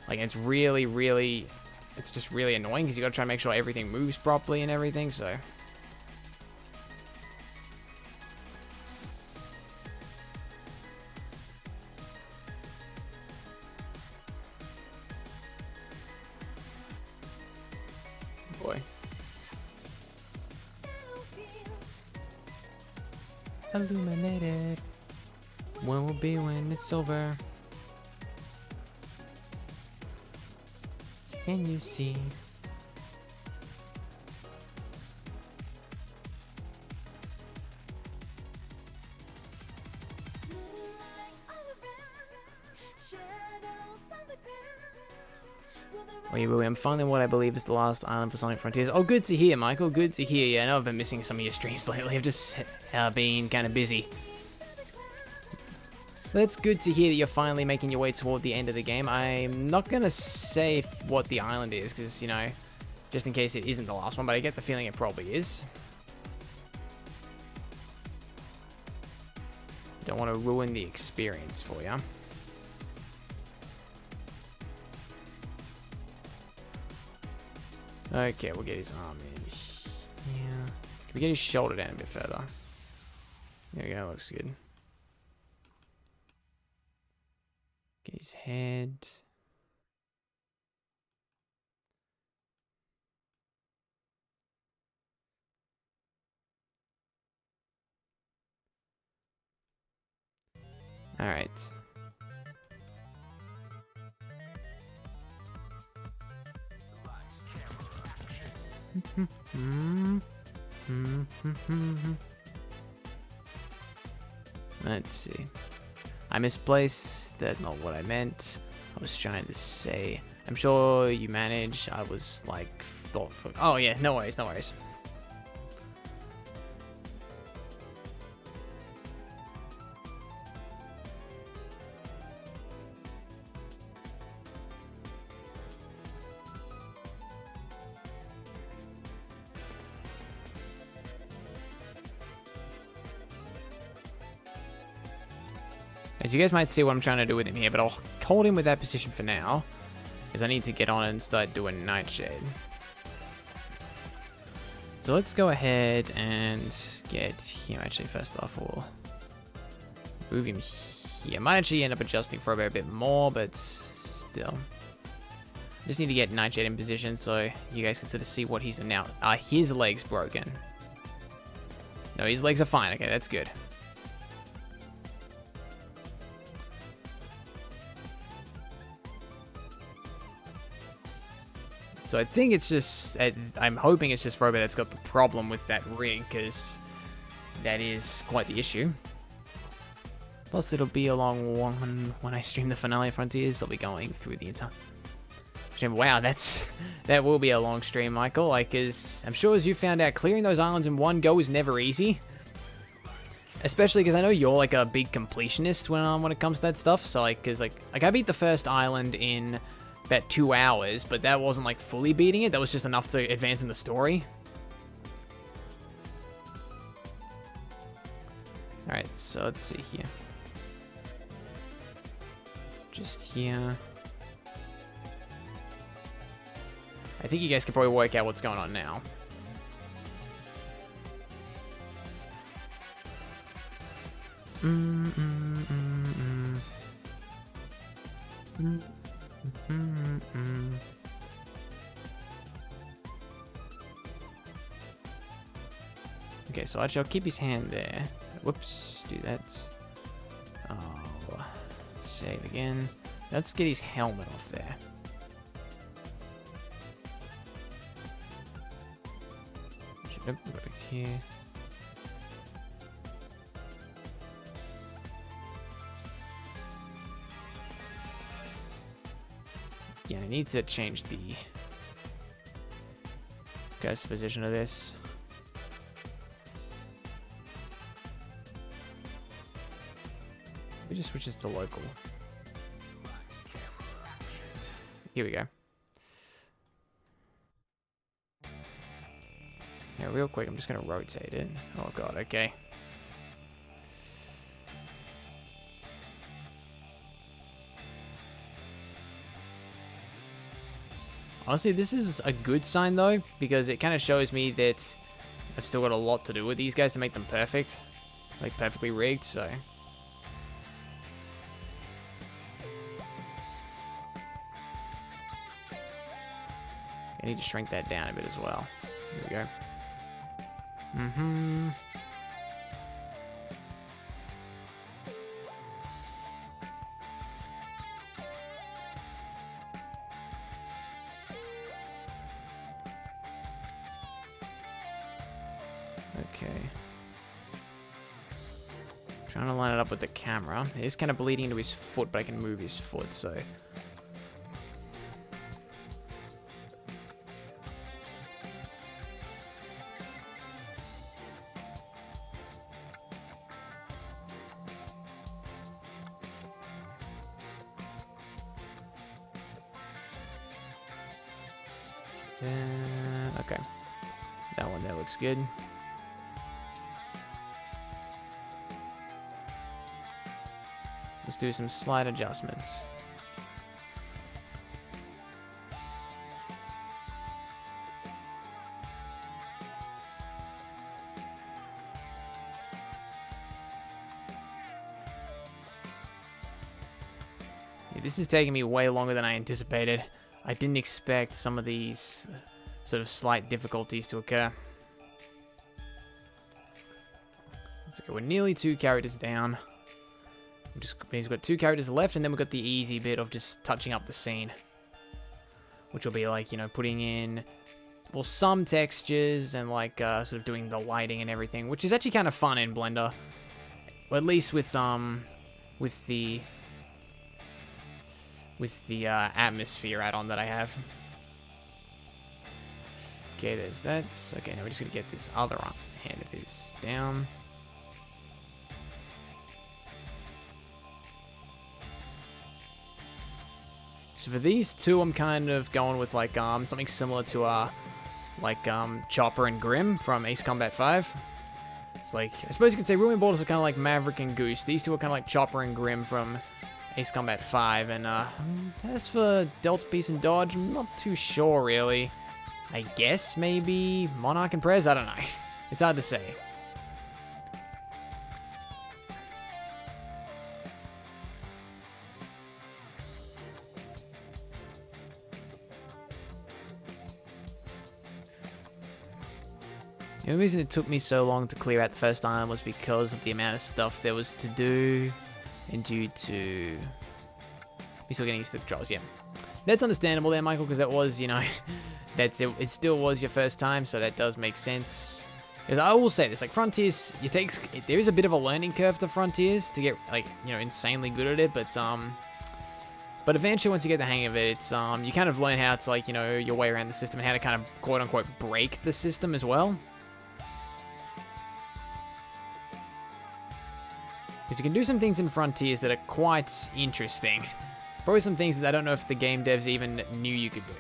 Like, it's really, really, it's just really annoying because you got to try and make sure everything moves properly and everything, so. Boy. Illuminated. When will be when it's over? Can you see? Oh, I'm finding what I believe is the last island for Sonic Frontiers. Oh, good to hear, Michael. Good to hear. Yeah, I know I've been missing some of your streams lately. I've just been kind of busy. But it's good to hear that you're finally making your way toward the end of the game. I'm not going to say what the island is, because, you know, just in case it isn't the last one, but I get the feeling it probably is. Don't want to ruin the experience for you. Okay, we'll get his arm in here. Can we get his shoulder down a bit further? There we go, looks good. Get his head. Alright. Let's see. I misplaced. That's not what I meant. I was trying to say. I'm sure you manage. I was like thoughtful. Oh yeah, no worries, no worries. As you guys might see what I'm trying to do with him here, but I'll hold him with that position for now, because I need to get on and start doing Nightshade. So let's go ahead and get him. Actually, first off, we'll move him here. Might actually end up adjusting for a bit more, but still. Just need to get Nightshade in position so you guys can sort of see what he's in now. His leg's broken. No, his legs are fine. Okay, that's good. So I think it's just, I'm hoping it's just Robo that's got the problem with that rig, because that is quite the issue. Plus, it'll be a long one when I stream the finale of Frontiers. I'll be going through the entire... Wow, that will be a long stream, Michael. Like, as I'm sure as you found out, clearing those islands in one go is never easy. Especially because I know you're like a big completionist when it comes to that stuff. So like, cause like I beat the first island in about 2 hours, but that wasn't like fully beating it. That was just enough to advance in the story. All right, so let's see here. Just here. I think you guys can probably work out what's going on now. Okay, so actually I'll keep his hand there. Whoops, do that. Oh, save again. Let's get his helmet off there. Go back here. Yeah, I need to change the guy's position of this. We just switch this to local. Here we go. Yeah, real quick, I'm just gonna rotate it. Oh god, okay. Honestly, this is a good sign though, because it kind of shows me that I've still got a lot to do with these guys to make them perfect. Like, perfectly rigged, so... I need to shrink that down a bit as well. There we go. Okay. Trying to line it up with the camera. It is kind of bleeding into his foot, but I can move his foot, so... Okay. That one there looks good. Let's do some slight adjustments. Yeah, this is taking me way longer than I anticipated. I didn't expect some of these sort of slight difficulties to occur. Okay, we're nearly 2 characters down. He's got 2 characters left, and then we've got the easy bit of just touching up the scene. Which will be like, you know, putting in, well, some textures and like sort of doing the lighting and everything, which is actually kind of fun in Blender. Or at least with the atmosphere add-on that I have. Okay, there's that. Okay, now we're just gonna get this other hand of his down. So for these two, I'm kind of going with like something similar to Chopper and Grim from Ace Combat 5. It's like, I suppose you could say Ruin Borders are kind of like Maverick and Goose. These two are kind of like Chopper and Grim from Ace Combat 5. And as for Delta Piece and Dodge, I'm not too sure really. I guess maybe Monarch and Prez? I don't know. It's hard to say. The only reason it took me so long to clear out the first island was because of the amount of stuff there was to do, and due to me still getting used to the controls. Yeah, that's understandable there, Michael, because that was, you know, that's it. It still was your first time, so that does make sense. Because I will say this, like, Frontiers, there is a bit of a learning curve to Frontiers to get, like, you know, insanely good at it, but eventually once you get the hang of it, it's, you kind of learn how to, like, you know, your way around the system and how to kind of, quote-unquote, break the system as well. Because you can do some things in Frontiers that are quite interesting. Probably some things that I don't know if the game devs even knew you could do.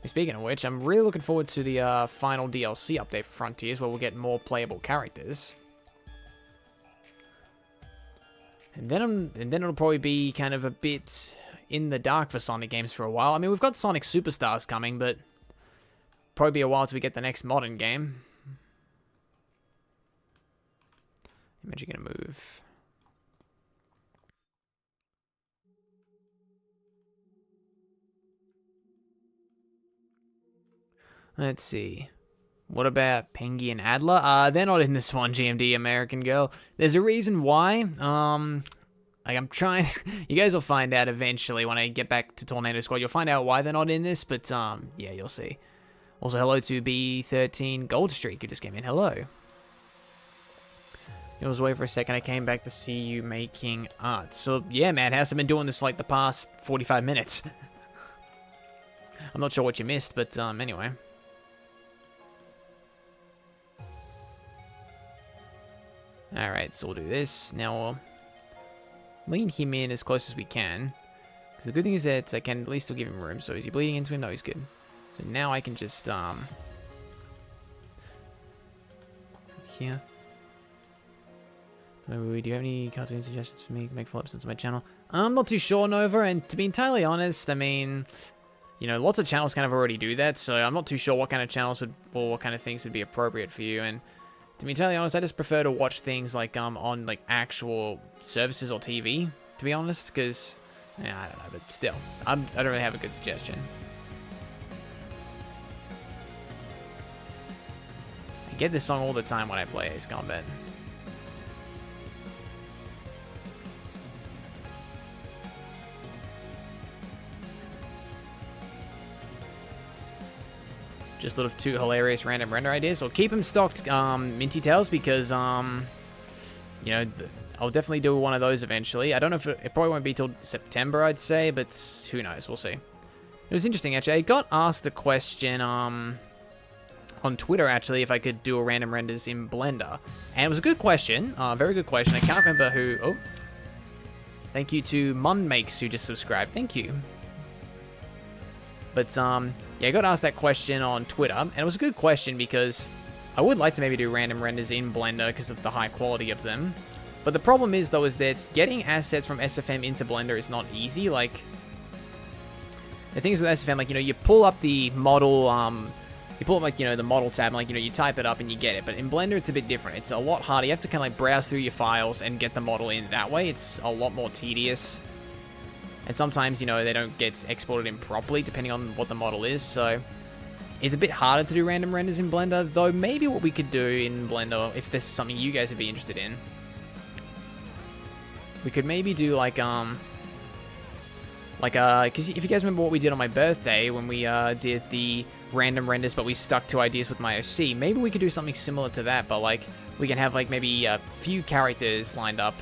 Speaking of which, I'm really looking forward to the final DLC update for Frontiers, where we'll get more playable characters. And then it'll probably be kind of a bit in the dark for Sonic games for a while. I mean, we've got Sonic Superstars coming, but probably be a while till we get the next modern game. Imagine gonna move. Let's see. What about Pengy and Adler? They're not in this one, GMD American Girl. There's a reason why. Like, I'm trying... You guys will find out eventually when I get back to Tornado Squad. You'll find out why they're not in this, but, yeah, you'll see. Also, hello to B13 Gold Streak, who just came in. Hello. It was away for a second. I came back to see you making art. So, yeah, Madhouse, I've been doing this for, like, the past 45 minutes. I'm not sure what you missed, but, anyway. Alright, so we'll do this. Now we'll lean him in as close as we can. Because the good thing is that I can at least still give him room. So is he bleeding into him? No, he's good. So now I can just, here. Do you have any cartoon suggestions for me to make follow-ups into my channel? I'm not too sure, Nova, and to be entirely honest, I mean, you know, lots of channels kind of already do that, so I'm not too sure what kind of channels would, or what kind of things would be appropriate for you, and to be entirely honest, I just prefer to watch things like on like actual services or TV, to be honest, because yeah, I don't know, but still, I don't really have a good suggestion. I get this song all the time when I play Ace Combat. Just sort of two hilarious random render ideas. I'll keep them stocked, Minty Tails, because, you know, I'll definitely do one of those eventually. I don't know if it probably won't be till September, I'd say, but who knows? We'll see. It was interesting, actually. I got asked a question, on Twitter, actually, if I could do a random renders in Blender. And it was a good question, very good question. I can't remember who... Oh. Thank you to Munmakes, who just subscribed. Thank you. But, yeah, I got asked that question on Twitter, and it was a good question because I would like to maybe do random renders in Blender because of the high quality of them. But the problem is, though, is that getting assets from SFM into Blender is not easy. Like, the things with SFM, like, you know, you pull up the model, you pull up, like, you know, the model tab, and, like, you know, you type it up and you get it. But in Blender, it's a bit different. It's a lot harder. You have to kind of, like, browse through your files and get the model in that way. It's a lot more tedious. And sometimes, you know, they don't get exported in properly, depending on what the model is, so it's a bit harder to do random renders in Blender, though maybe what we could do in Blender, if this is something you guys would be interested in, we could maybe do, like, because if you guys remember what we did on my birthday, when we, did the random renders, but we stuck to ideas with my OC, maybe we could do something similar to that, but, like, we can have, like, maybe a few characters lined up,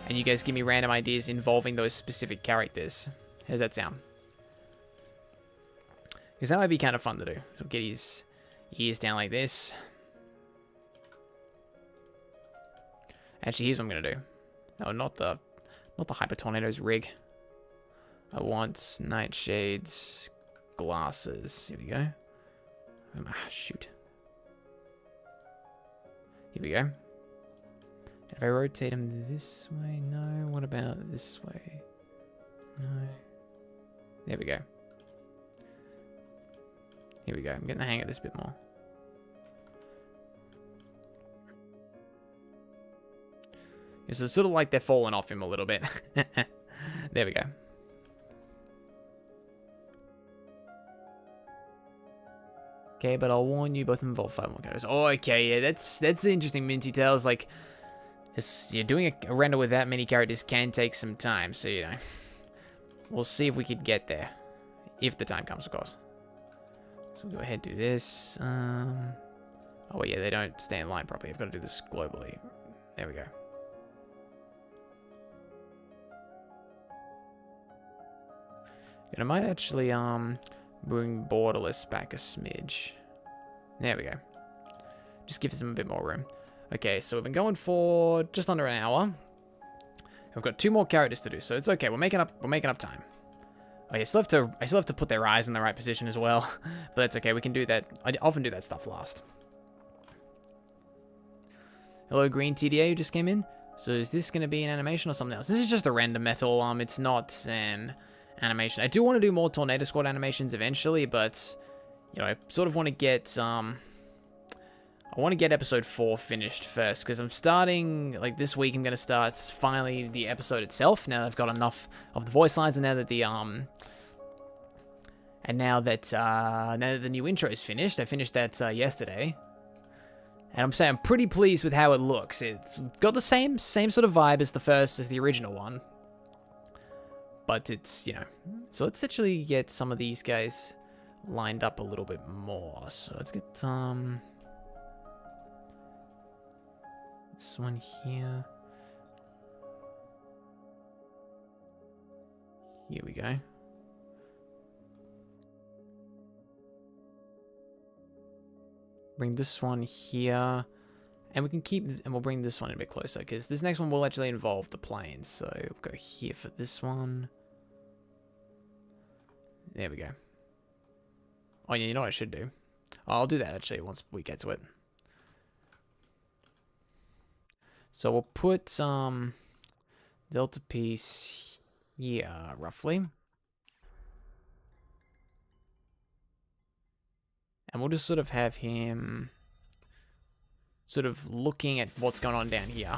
and you guys give me random ideas involving those specific characters. How does that sound? Because that might be kind of fun to do. So get his ears down like this. Actually, here's what I'm going to do. No, not the Hyper Tornadoes rig. I want Nightshade's glasses. Here we go. Ah, shoot. Here we go. If I rotate him this way, no. What about this way? No. There we go. Here we go. I'm getting the hang of this a bit more. It's sort of like they're falling off him a little bit. There we go. Okay, but I'll warn you, both involve 5 more characters. Oh, okay, yeah, that's interesting, Minty Tails. Like, you're doing a render with that many characters can take some time, so, you know. We'll see if we could get there. If the time comes, of course. So So we'll go ahead and do this. Oh, yeah, they don't stay in line properly. I've got to do this globally. There we go. And I might actually bring borderless back a smidge. There we go. Just gives them a bit more room. Okay, so we've been going for just under an hour. We've got 2 more characters to do, so it's okay. We're making up time. Oh, yeah, I still have to put their eyes in the right position as well. But that's okay. We can do that. I often do that stuff last. Hello, Green TDA, who just came in. So is this going to be an animation or something else? This is just a random metal. It's not an animation. I do want to do more Tornado Squad animations eventually, but you know, I sort of want to get I want to get episode 4 finished first, because I'm starting, like, this week I'm going to start finally the episode itself, now that I've got enough of the voice lines, and now that the new intro is finished. I finished that yesterday. And I'm saying I'm pretty pleased with how it looks. It's got the same sort of vibe as the original one. But it's, you know, so let's actually get some of these guys lined up a little bit more. So let's get this one here. Here we go. Bring this one here. And we can keep, and we'll bring this one a bit closer, because this next one will actually involve the planes. So we'll go here for this one. There we go. Oh, yeah, you know what I should do? I'll do that, actually, once we get to it. So we'll put Delta piece here, roughly. And we'll just sort of have him sort of looking at what's going on down here.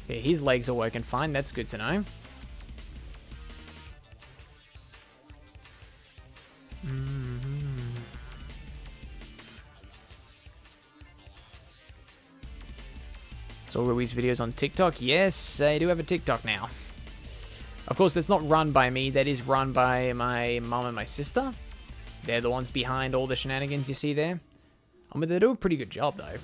Yeah, his legs are working fine. That's good to know. So Rui's videos on TikTok? Yes, I do have a TikTok now. Of course, that's not run by me. That is run by my mum and my sister. They're the ones behind all the shenanigans you see there. I mean, they do a pretty good job, though. I'm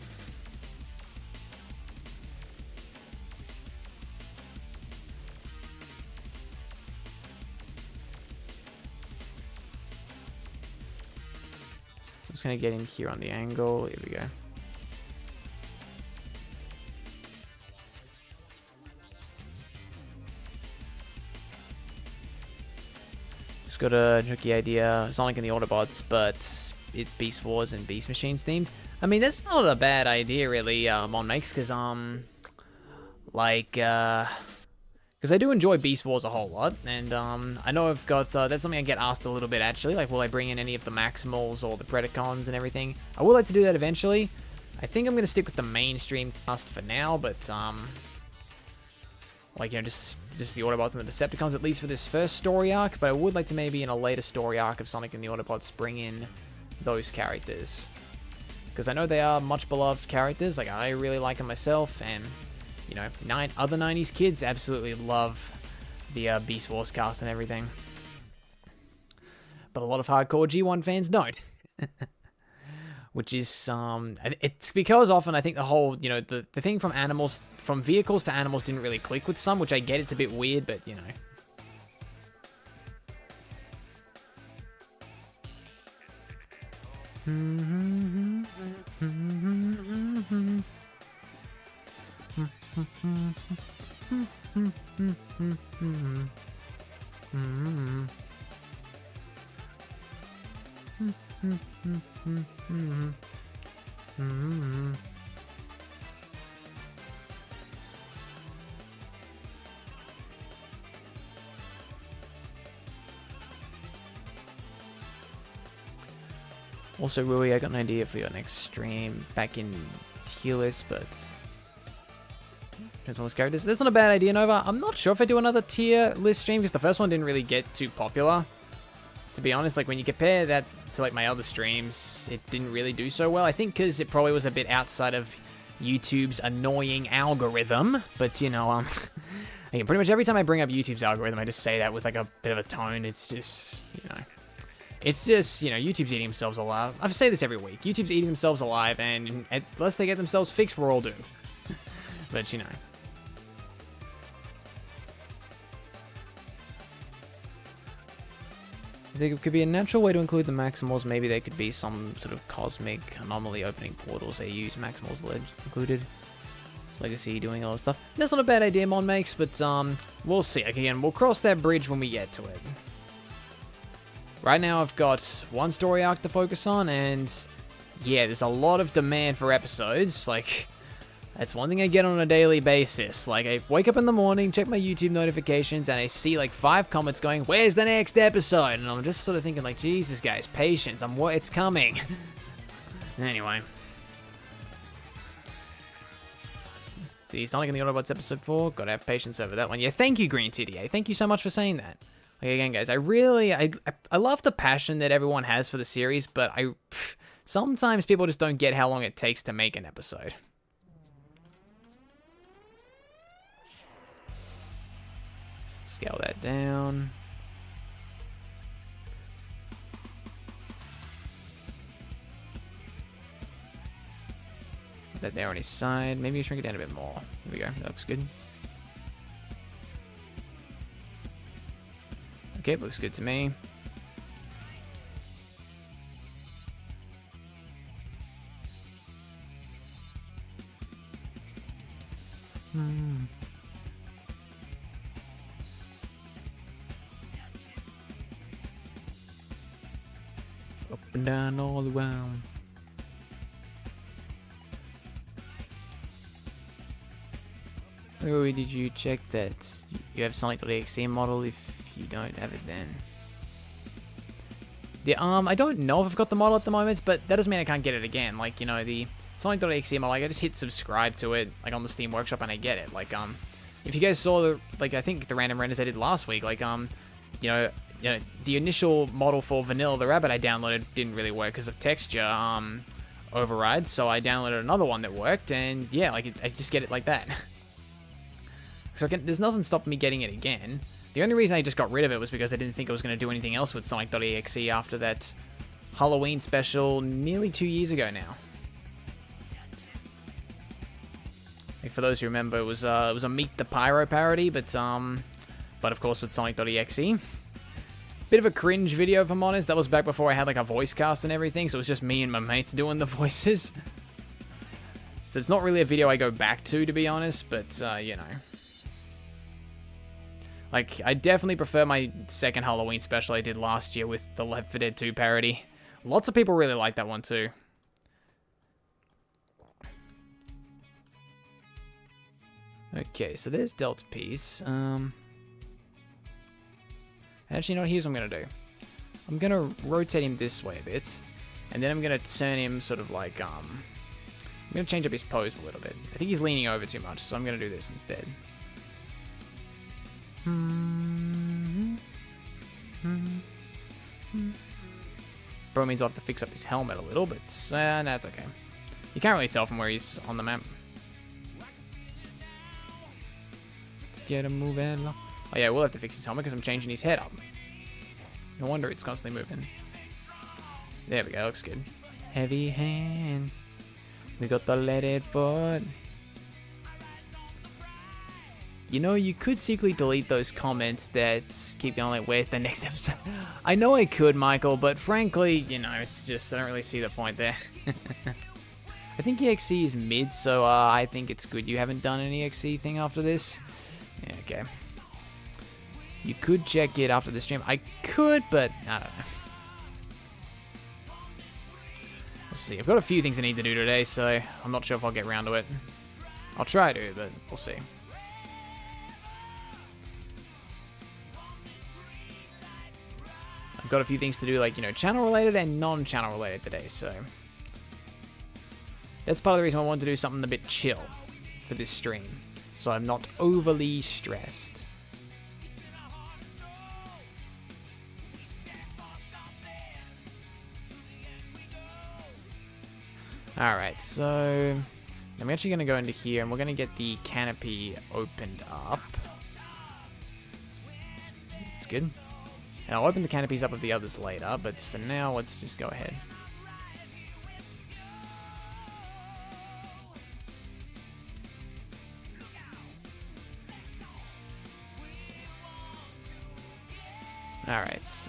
just going to get in here on the angle. Here we go. Got a tricky idea. Sonic and the Autobots, but it's Beast Wars and Beast Machines themed. I mean, that's not a bad idea, really, Mon makes, because, because I do enjoy Beast Wars a whole lot, and, I know I've got, that's something I get asked a little bit, actually, like, will I bring in any of the Maximals or the Predacons and everything? I would like to do that eventually. I think I'm going to stick with the mainstream cast for now, but, like, you know, just the Autobots and the Decepticons, at least for this first story arc, but I would like to maybe in a later story arc of Sonic and the Autobots bring in those characters. Because I know they are much beloved characters, like I really like them myself, and, you know, other 90s kids absolutely love the Beast Wars cast and everything. But a lot of hardcore G1 fans don't. Which is, it's because often I think the whole, you know, the thing from vehicles to animals didn't really click with some, which I get it's a bit weird, but, you know. Also, Rui, I got an idea for your next stream back in tier list, but Transformers characters. That's not a bad idea, Nova. I'm not sure if I do another tier list stream because the first one didn't really get too popular. To be honest, like when you compare that to like my other streams, it didn't really do so well. I think because it probably was a bit outside of YouTube's annoying algorithm. But you know, Again, pretty much every time I bring up YouTube's algorithm, I just say that with like a bit of a tone. It's just, it's just, YouTube's eating themselves alive. I say this every week. YouTube's eating themselves alive, and unless they get themselves fixed, we're all doomed. But, there could be a natural way to include the Maximals. Maybe there could be some sort of cosmic anomaly opening portals. They use Maximals included. It's Legacy doing all this stuff. That's not a bad idea Mon makes, but we'll see. Again, we'll cross that bridge when we get to it. Right now I've got one story arc to focus on, and yeah, there's a lot of demand for episodes. Like, that's one thing I get on a daily basis. Like, I wake up in the morning, check my YouTube notifications, and I see like 5 comments going, "Where's the next episode?" And I'm just sort of thinking like, Jesus, guys, patience. It's coming. Anyway. See, Sonic and the Autobots episode 4. Gotta have patience over that one. Yeah, thank you, Green TDA. Thank you so much for saying that. Like, again, guys, I love the passion that everyone has for the series, but sometimes people just don't get how long it takes to make an episode. Scale that down. Put that there on his side. Maybe you shrink it down a bit more. Here we go. That looks good. Okay, looks good to me. Up and down all around. Where did you check that you have Sonic.exe model? If you don't have it, then I don't know if I've got the model at the moment, but that doesn't mean I can't get it again. Like, the Sonic.exe model, like, I just hit subscribe to it, like, on the Steam Workshop, and I get it. Like, if you guys saw I think the random renders I did last week, like, the initial model for Vanilla the Rabbit I downloaded didn't really work because of texture overrides, so I downloaded another one that worked, and yeah, like, I just get it like that. So there's nothing stopping me getting it again. The only reason I just got rid of it was because I didn't think I was going to do anything else with Sonic.exe after that Halloween special nearly 2 years ago now. Like, for those who remember, it was a Meet the Pyro parody, but of course with Sonic.exe. Bit of a cringe video, if I'm honest. That was back before I had like a voice cast and everything, so it was just me and my mates doing the voices. So it's not really a video I go back to be honest, but Like, I definitely prefer my second Halloween special I did last year with the Left 4 Dead 2 parody. Lots of people really like that one too. Okay, so there's Delta Piece. Actually, you know what? Here's what I'm going to do. I'm going to rotate him this way a bit. And then I'm going to turn him sort of like, I'm going to change up his pose a little bit. I think he's leaning over too much, so I'm going to do this instead. Probably means I'll have to fix up his helmet a little, but no, it's okay. You can't really tell from where he's on the map. Let's get him moving. Oh yeah, we'll have to fix his helmet because I'm changing his head up. No wonder it's constantly moving. There we go, looks good. Heavy hand. We got the leaded foot. You could secretly delete those comments that keep going like, where's the next episode? I know I could, Michael, but frankly, it's just, I don't really see the point there. I think EXE is mid, so I think it's good you haven't done an EXE thing after this. Yeah, okay. You could check it after the stream. I could, but I don't know. We'll see. I've got a few things I need to do today, so I'm not sure if I'll get around to it. I'll try to, but we'll see. I've got a few things to do, like, channel related and non-channel related today, so that's part of the reason I wanted to do something a bit chill for this stream, so I'm not overly stressed. Alright, so I'm actually going to go into here and we're going to get the canopy opened up. That's good. And I'll open the canopies up of the others later, but for now, let's just go ahead. Alright,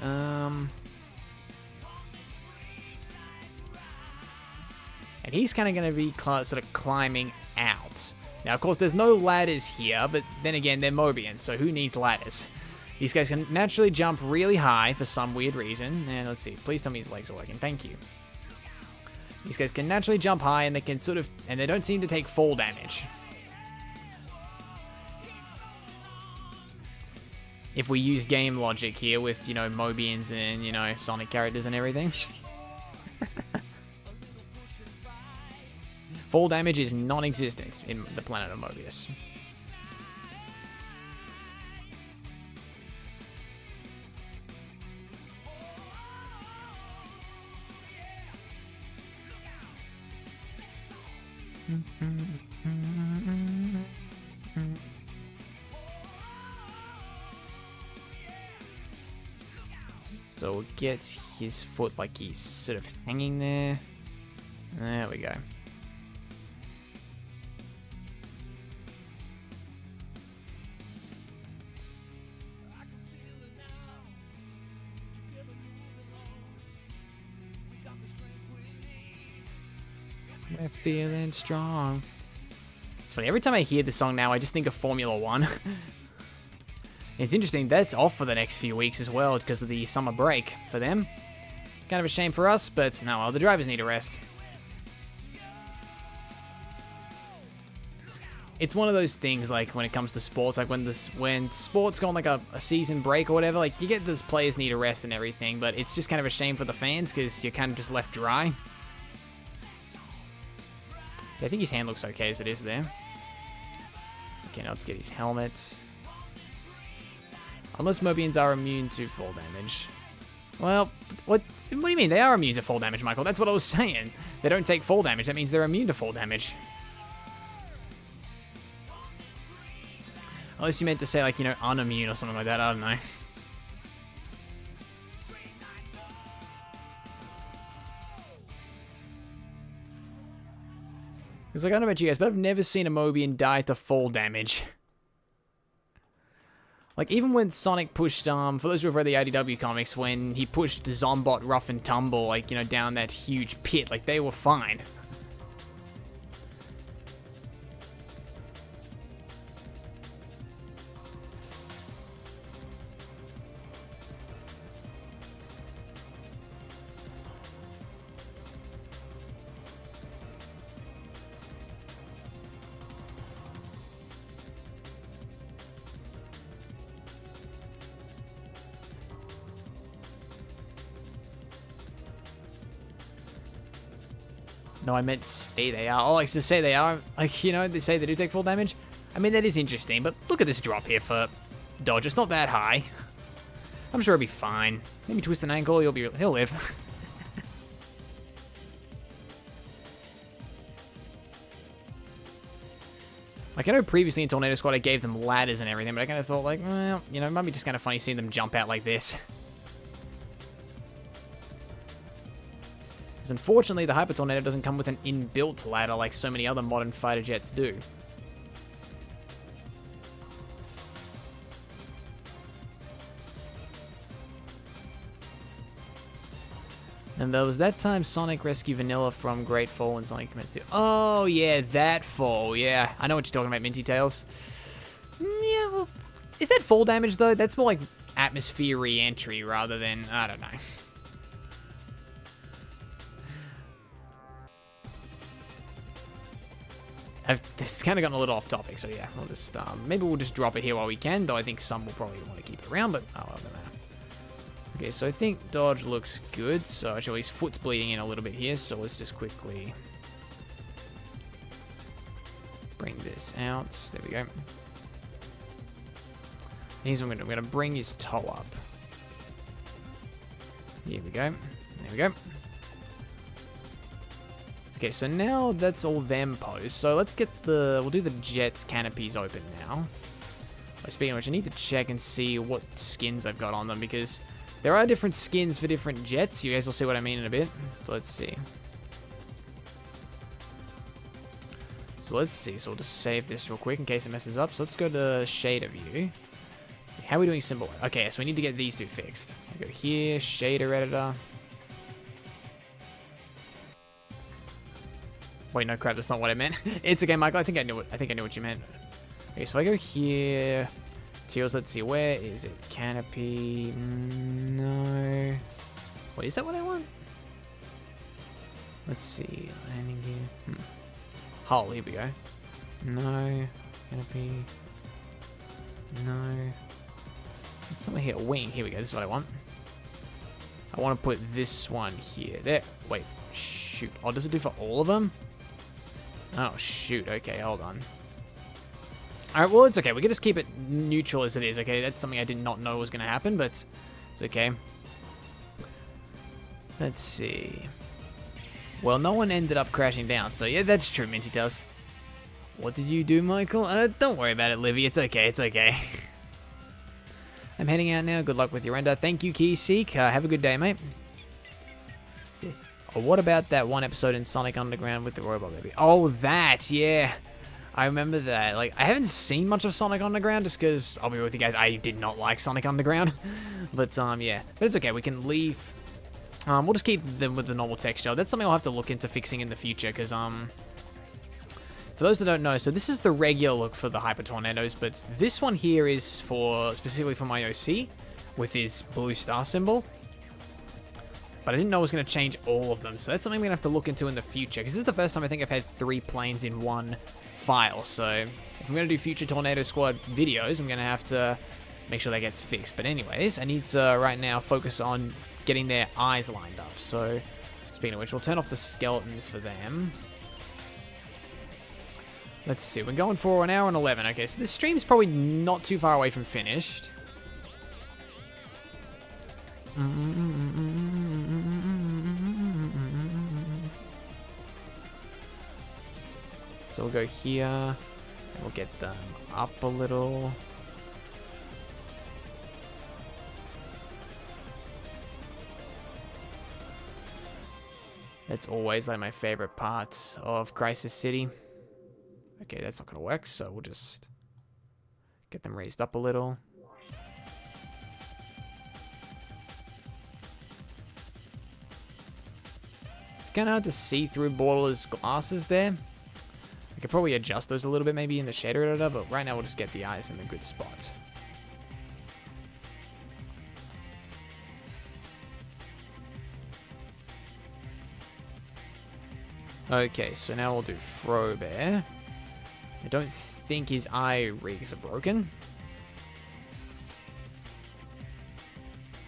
and he's kind of going to be sort of climbing out. Now, of course, there's no ladders here, but then again, they're Mobians, so who needs ladders? These guys can naturally jump really high for some weird reason. And let's see, please tell me his legs are working. Thank you. These guys can naturally jump high, and they can sort of, and they don't seem to take fall damage. If we use game logic here with, you know, Mobians and, you know, Sonic characters and everything. Fall damage is non-existent in the planet of Mobius. So we'll get his foot like he's sort of hanging there. There we go. We're feeling strong. It's funny, every time I hear the song now, I just think of Formula One. It's interesting, that's off for the next few weeks as well because of the summer break for them. Kind of a shame for us, but no, well, the drivers need a rest. It's one of those things, like, when it comes to sports, like, when sports go on, like, a season break or whatever, like, you get those players need a rest and everything, but it's just kind of a shame for the fans because you're kind of just left dry. I think his hand looks okay as it is there. Okay, now let's get his helmet. Unless Mobians are immune to fall damage. Well, what do you mean? They are immune to fall damage, Michael. That's what I was saying. They don't take fall damage. That means they're immune to fall damage. Unless you meant to say, like, you know, unimmune or something like that. I don't know. Because, like, I don't know about you guys, but I've never seen a Mobian die to fall damage. Like, even when Sonic pushed, for those who have read the IDW comics, when he pushed Zombot Rough and Tumble, like, you know, down that huge pit, like, they were fine. No, I meant say they are. Oh, like, to say they are. Like, you know, they say they do take full damage. I mean, that is interesting, but look at this drop here for Dodge. It's not that high. I'm sure he'll be fine. Maybe twist an ankle, he'll live. Like, I know previously in Tornado Squad I gave them ladders and everything, but I kind of thought, like, well, you know, it might be just kind of funny seeing them jump out like this. Unfortunately, the Hyper Tornado doesn't come with an inbuilt ladder like so many other modern fighter jets do. And there was that time Sonic rescued Vanilla from Great Fall and Sonic commenced to... Oh, yeah, that fall. Yeah, I know what you're talking about, Minty Tails. Yeah, well... Is that fall damage, though? That's more like atmosphere re-entry rather than... I don't know. This has kind of gotten a little off topic, so yeah, we'll just, maybe we'll just drop it here while we can, though I think some will probably want to keep it around, but oh, I don't know. Okay, so I think Dodge looks good, so actually his foot's bleeding in a little bit here, so let's just quickly bring this out. There we go. Here's what I'm going to bring his toe up. Here we go. There we go. Okay, so now that's all them posed. So let's get we'll do the Jet's canopies open now. Speaking of which, I need to check and see what skins I've got on them, because there are different skins for different jets. You guys will see what I mean in a bit. So let's see. So we'll just save this real quick in case it messes up. So let's go to shader view. See, how are we doing symbol? Okay, so we need to get these two fixed. I go here, shader editor. Wait, no crap, that's not what I meant. It's okay, Michael. I think I knew what you meant. Okay, so I go here. Teals, let's see, where is it? Canopy. No. Wait, is that what I want? Let's see. Landing gear. Hull, here we go. No. Canopy. No. It's somewhere here. Wing. Here we go. This is what I want. I want to put this one here. There. Wait. Shoot. Oh, does it do for all of them? Oh, shoot. Okay, hold on. Alright, well, it's okay. We can just keep it neutral as it is, okay? That's something I did not know was going to happen, but it's okay. Let's see. Well, no one ended up crashing down, so yeah, that's true, Minty Tails. What did you do, Michael? Don't worry about it, Livy. It's okay, it's okay. I'm heading out now. Good luck with your render. Thank you, KeySeek. Have a good day, mate. Oh, what about that one episode in Sonic Underground with the robot baby? Oh, that, yeah. I remember that. Like, I haven't seen much of Sonic Underground just because, I'll be with you guys, I did not like Sonic Underground. But, yeah. But it's okay. We can leave. We'll just keep them with the normal texture. That's something I'll have to look into fixing in the future because, for those that don't know, so this is the regular look for the Hyper Tornadoes, but this one here is specifically for my OC with his blue star symbol. But I didn't know it was going to change all of them, so that's something we're going to have to look into in the future, because this is the first time I think I've had 3 planes in one file, so if I'm going to do future Tornado Squad videos, I'm going to have to make sure that gets fixed. But anyways, I need to right now focus on getting their eyes lined up, so speaking of which, we'll turn off the skeletons for them. Let's see, we're going for 1 hour and 11, okay, so this stream's probably not too far away from finished. So we'll go here, and we'll get them up a little. That's always like my favorite part of Crisis City. Okay, that's not gonna work, so we'll just get them raised up a little. It's kind of hard to see through Borderless glasses there. I could probably adjust those a little bit maybe in the shader editor, but right now we'll just get the eyes in a good spot. Okay, so now we'll do Frobear. I don't think his eye rigs are broken.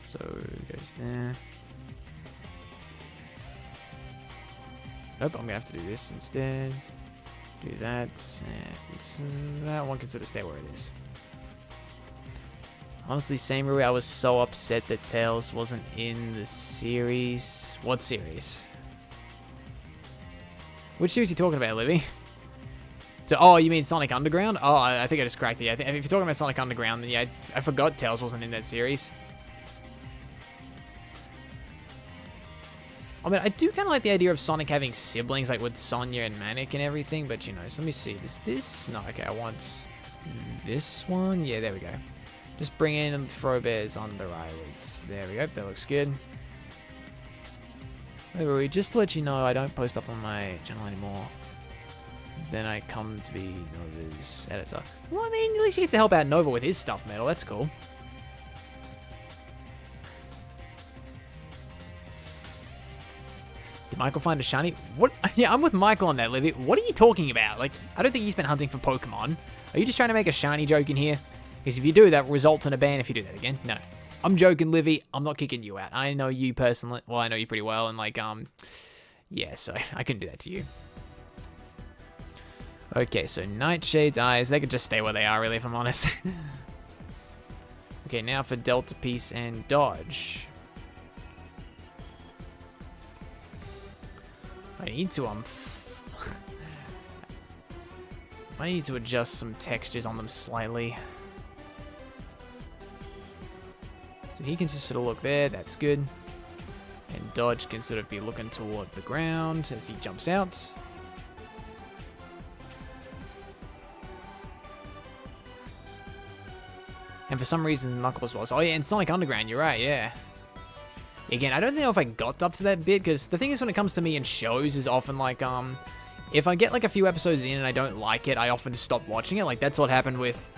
So it goes there. Nope, I'm gonna have to do this instead. Do that, and that one can sort of stay where it is. Honestly, same Rui, I was so upset that Tails wasn't in the series. What series? Which series are you talking about, Livy? So, oh, you mean Sonic Underground? Oh, I think I just cracked it. If you're talking about Sonic Underground, then yeah, I forgot Tails wasn't in that series. I mean, I do kind of like the idea of Sonic having siblings, like with Sonya and Manic and everything, but, you know, so let me see. Is this? No, okay, I want this one. Yeah, there we go. Just bring in Frobear's under eyelids. There we go. That looks good. Anyway, just to let you know, I don't post stuff on my channel anymore. Then I come to be Nova's editor. Well, I mean, at least you get to help out Nova with his stuff, Metal. That's cool. Did Michael find a shiny? What? Yeah, I'm with Michael on that, Livy. What are you talking about? Like, I don't think he's been hunting for Pokemon. Are you just trying to make a shiny joke in here? Because if you do, that results in a ban if you do that again. No. I'm joking, Livy. I'm not kicking you out. I know you personally. Well, I know you pretty well, and like, yeah, so I couldn't do that to you. Okay, so Nightshade's eyes, they could just stay where they are, really, if I'm honest. Okay, now for Delta Piece and Dodge. I need to, I need to adjust some textures on them slightly. So he can just sort of look there. That's good. And Dodge can sort of be looking toward the ground as he jumps out. And for some reason, Knuckles was. Oh, yeah, and Sonic Underground, you're right, yeah. Again, I don't know if I got up to that bit, because the thing is, when it comes to me in shows, is often like, if I get like a few episodes in and I don't like it, I often just stop watching it. Like, that's what happened with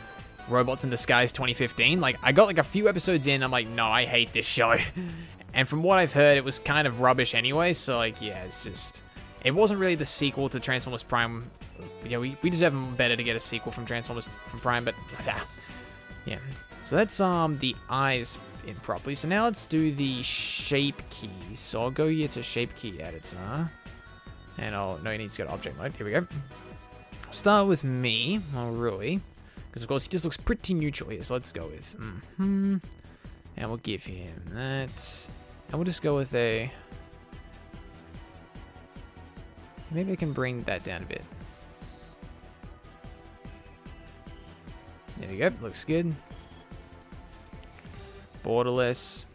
Robots in Disguise 2015. Like, I got like a few episodes in, I'm like, no, I hate this show. And from what I've heard, it was kind of rubbish anyway, so like, yeah, it's just... It wasn't really the sequel to Transformers Prime. Yeah, we deserve better to get a sequel from Transformers from Prime, but yeah. So that's the eyes in properly. So now let's do the shape key. So I'll go here to shape key editor. And no, he needs to go to object mode. Here we go. Start with me, Rui. Because of course he just looks pretty neutral here. So let's go with and we'll give him that. And we'll just go with a... Maybe I can bring that down a bit. There we go. Looks good. Borderless.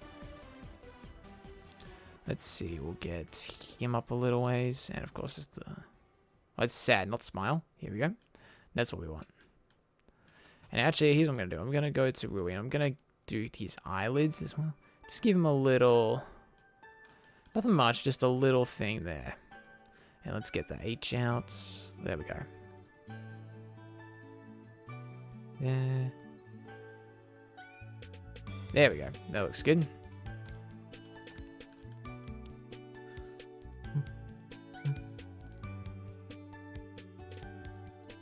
Let's see. We'll get him up a little ways. And of course, just oh, it's sad, not smile. Here we go. That's what we want. And actually, here's what I'm going to do. I'm going to go to Rui. I'm going to do his eyelids as well. Just give him a little... Nothing much, just a little thing there. And let's get the H out. There we go. There. There we go. That looks good.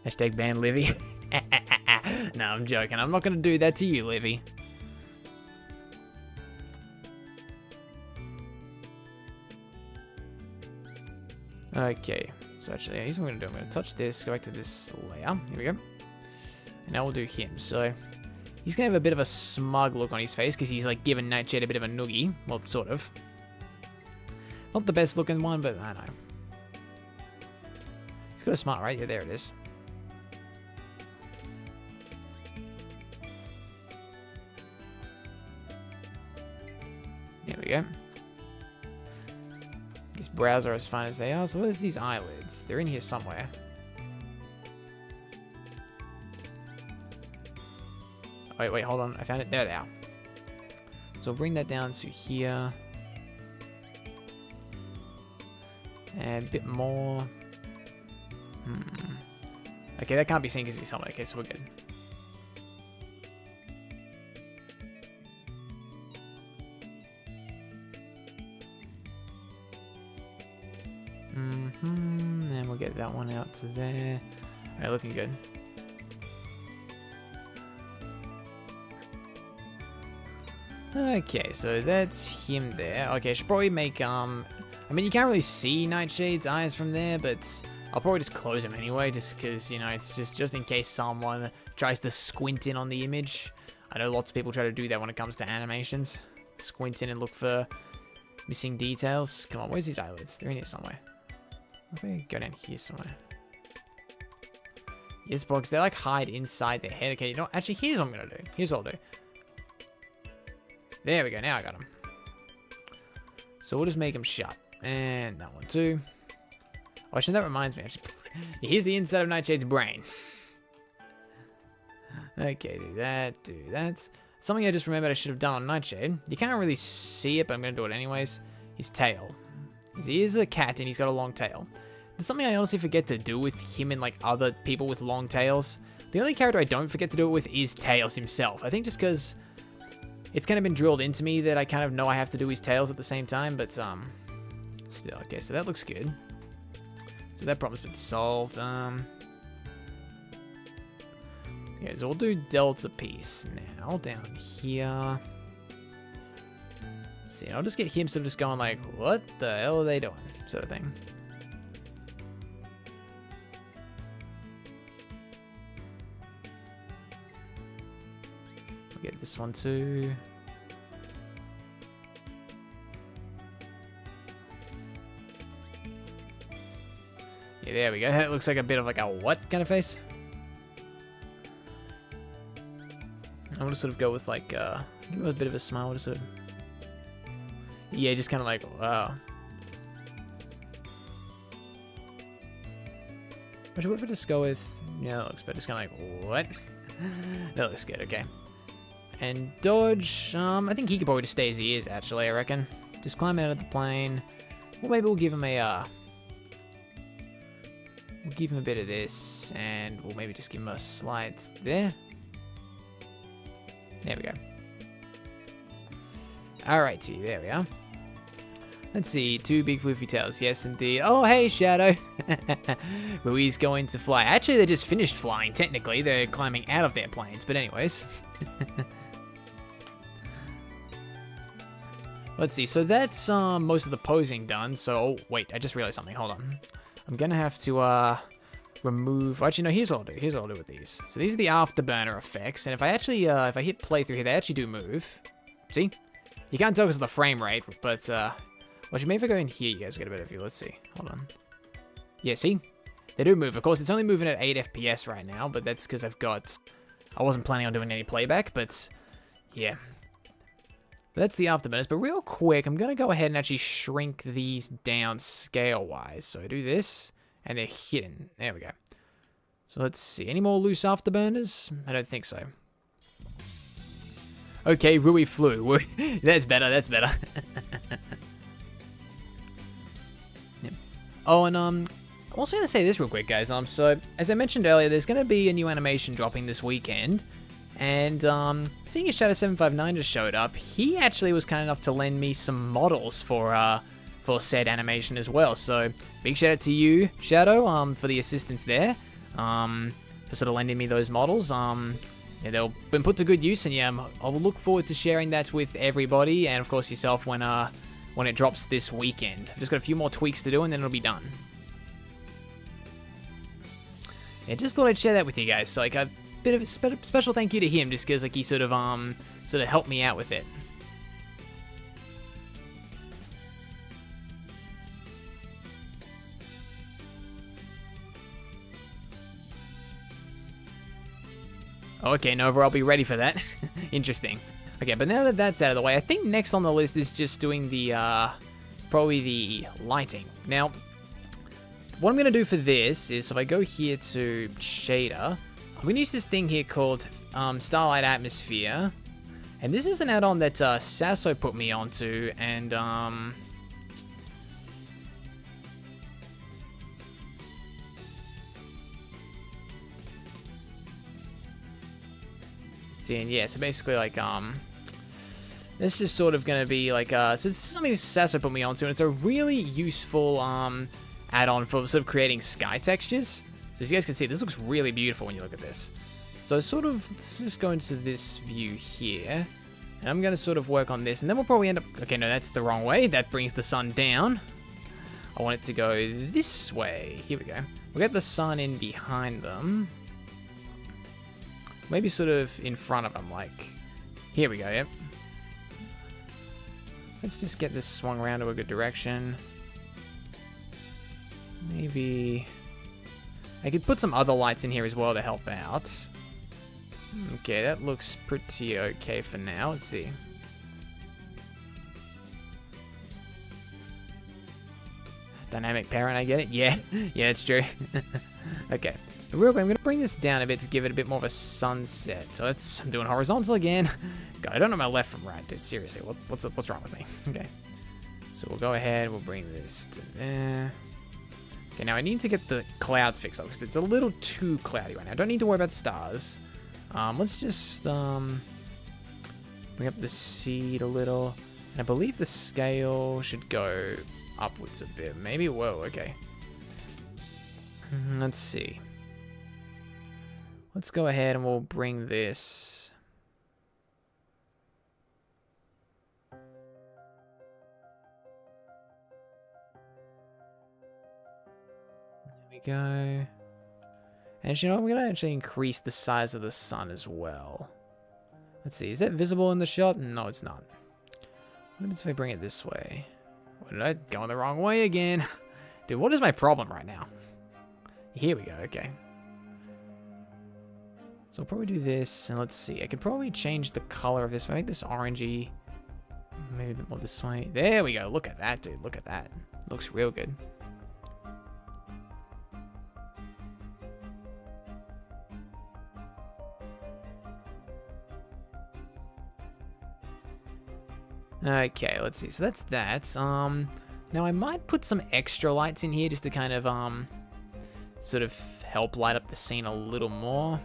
Hashtag ban Livy. No, I'm joking. I'm not going to do that to you, Livy. Okay. So actually, here's what I'm going to do. I'm going to touch this, go back to this layer. Here we go. And now we'll do him. So he's going to have a bit of a smug look on his face because he's like giving Nightshade a bit of a noogie. Well, sort of. Not the best looking one, but I know. He's got a smile, right? Yeah, there it is. There we go. His brows are as fine as they are. So where's these eyelids? They're in here somewhere. Wait, hold on. I found it. There they are. So bring that down to here. And a bit more. Okay, that can't be seen because he's helmet. Okay, so we're good. And we'll get that one out to there. Alright, looking good. Okay, so that's him there. Okay, I should probably make, I mean, you can't really see Nightshade's eyes from there, but I'll probably just close them anyway, just because, you know, it's just in case someone tries to squint in on the image. I know lots of people try to do that when it comes to animations. Squint in and look for missing details. Come on, where's his eyelids? They're in here somewhere. If I go down here somewhere. Yes, because they like hide inside their head. Okay, you know what? Actually, here's what I'm going to do. Here's what I'll do. There we go. Now I got him. So we'll just make him shut. And that one too. Oh, actually, that reminds me. Actually, here's the inside of Nightshade's brain. Okay, do that. Do that. Something I just remembered I should have done on Nightshade. You can't really see it, but I'm going to do it anyways. His tail. He is a cat and he's got a long tail. There's something I honestly forget to do with him and like other people with long tails. The only character I don't forget to do it with is Tails himself. I think just because it's kind of been drilled into me that I kind of know I have to do his tails at the same time, but still. Okay, so that looks good. So that problem's been solved. Okay, so we'll do Delta piece now down here. Let's see, I'll just get him sort of just going like, what the hell are they doing? Sort of thing. We'll get this one too. Yeah, there we go. That looks like a bit of like a what kind of face? I'm gonna sort of go with like Give him a bit of a smile, just a... Yeah, just kind of like, wow. Actually, what if I just go with... Yeah, that looks better. Just kind of like, what? That looks good, okay. And dodge, I think he could probably just stay as he is, actually, I reckon. Just climb out of the plane. Well, maybe we'll give him a, we'll give him a bit of this, and we'll maybe just give him a slide there. There we go. Alrighty, there we are. Let's see, 2 big floofy tails. Yes, indeed. Oh, hey, Shadow. Rui's going to fly. Actually, they just finished flying, technically. They're climbing out of their planes, but anyways. Let's see, so that's most of the posing done. So, oh, wait, I just realized something. Hold on. I'm going to have to remove... Actually, no, here's what I'll do. Here's what I'll do with these. So these are the afterburner effects. And if I actually, if I hit play through here, they actually do move. See? You can't tell because of the frame rate, but... Well, maybe if I go in here, you guys get a better view. Let's see. Hold on. Yeah, see? They do move. Of course, it's only moving at 8 FPS right now, but that's because I've got... I wasn't planning on doing any playback, but... Yeah. But that's the afterburners. But real quick, I'm going to go ahead and actually shrink these down scale-wise. So I do this, and they're hidden. There we go. So let's see. Any more loose afterburners? I don't think so. Okay, Rui flew. That's better, that's better. Yep. Oh, and I'm also going to say this real quick, guys. So, as I mentioned earlier, there's going to be a new animation dropping this weekend. And, seeing as Shadow759 just showed up, he actually was kind enough to lend me some models for said animation as well. So, big shout out to you, Shadow, for the assistance there. For sort of lending me those models. Yeah, they've been put to good use, and yeah, I'll look forward to sharing that with everybody, and of course yourself when it drops this weekend. I've just got a few more tweaks to do, and then it'll be done. Yeah, just thought I'd share that with you guys. So like a bit of a special thank you to him, just because like he sort of helped me out with it. Okay, Nova, I'll be ready for that. Interesting. Okay, but now that that's out of the way, I think next on the list is just doing the, probably the lighting. Now, what I'm going to do for this is, if I go here to Shader, I'm going to use this thing here called Starlight Atmosphere. And this is an add-on that Sasso put me onto, and, and yeah, so basically like this is just sort of gonna be like so this is something that Sasso put me onto, and it's a really useful add-on for sort of creating sky textures. So as you guys can see, this looks really beautiful when you look at this. So sort of let's just go into this view here, and I'm gonna sort of work on this, and then we'll probably end up... Okay, no, that's the wrong way. That brings the sun down. I want it to go this way. Here we go. We'll get the sun in behind them. Maybe sort of in front of them, like... Here we go, yep. Let's just get this swung around to a good direction. Maybe... I could put some other lights in here as well to help out. Okay, that looks pretty okay for now. Let's see. Dynamic parent, I get it? Yeah, yeah, it's true. Okay. Real quick, I'm going to bring this down a bit to give it a bit more of a sunset. So I'm doing horizontal again. God, I don't know my left from right, dude. Seriously, what's wrong with me? Okay. So we'll go ahead, we'll bring this to there. Okay, now I need to get the clouds fixed up because it's a little too cloudy right now. I don't need to worry about stars. Let's just bring up the seed a little. And I believe the scale should go upwards a bit. Maybe, whoa, okay. Let's see. Let's go ahead and we'll bring this. There we go. And you know, I'm going to actually increase the size of the sun as well. Let's see, is that visible in the shot? No, it's not. What happens if I bring it this way? What did I go the wrong way again? Dude, what is my problem right now? Here we go, okay. So I'll probably do this, and let's see. I could probably change the color of this. If I make this orangey, maybe a bit more this way. There we go. Look at that, dude. Look at that. Looks real good. Okay, let's see. So that's that. Now I might put some extra lights in here just to kind of sort of help light up the scene a little more.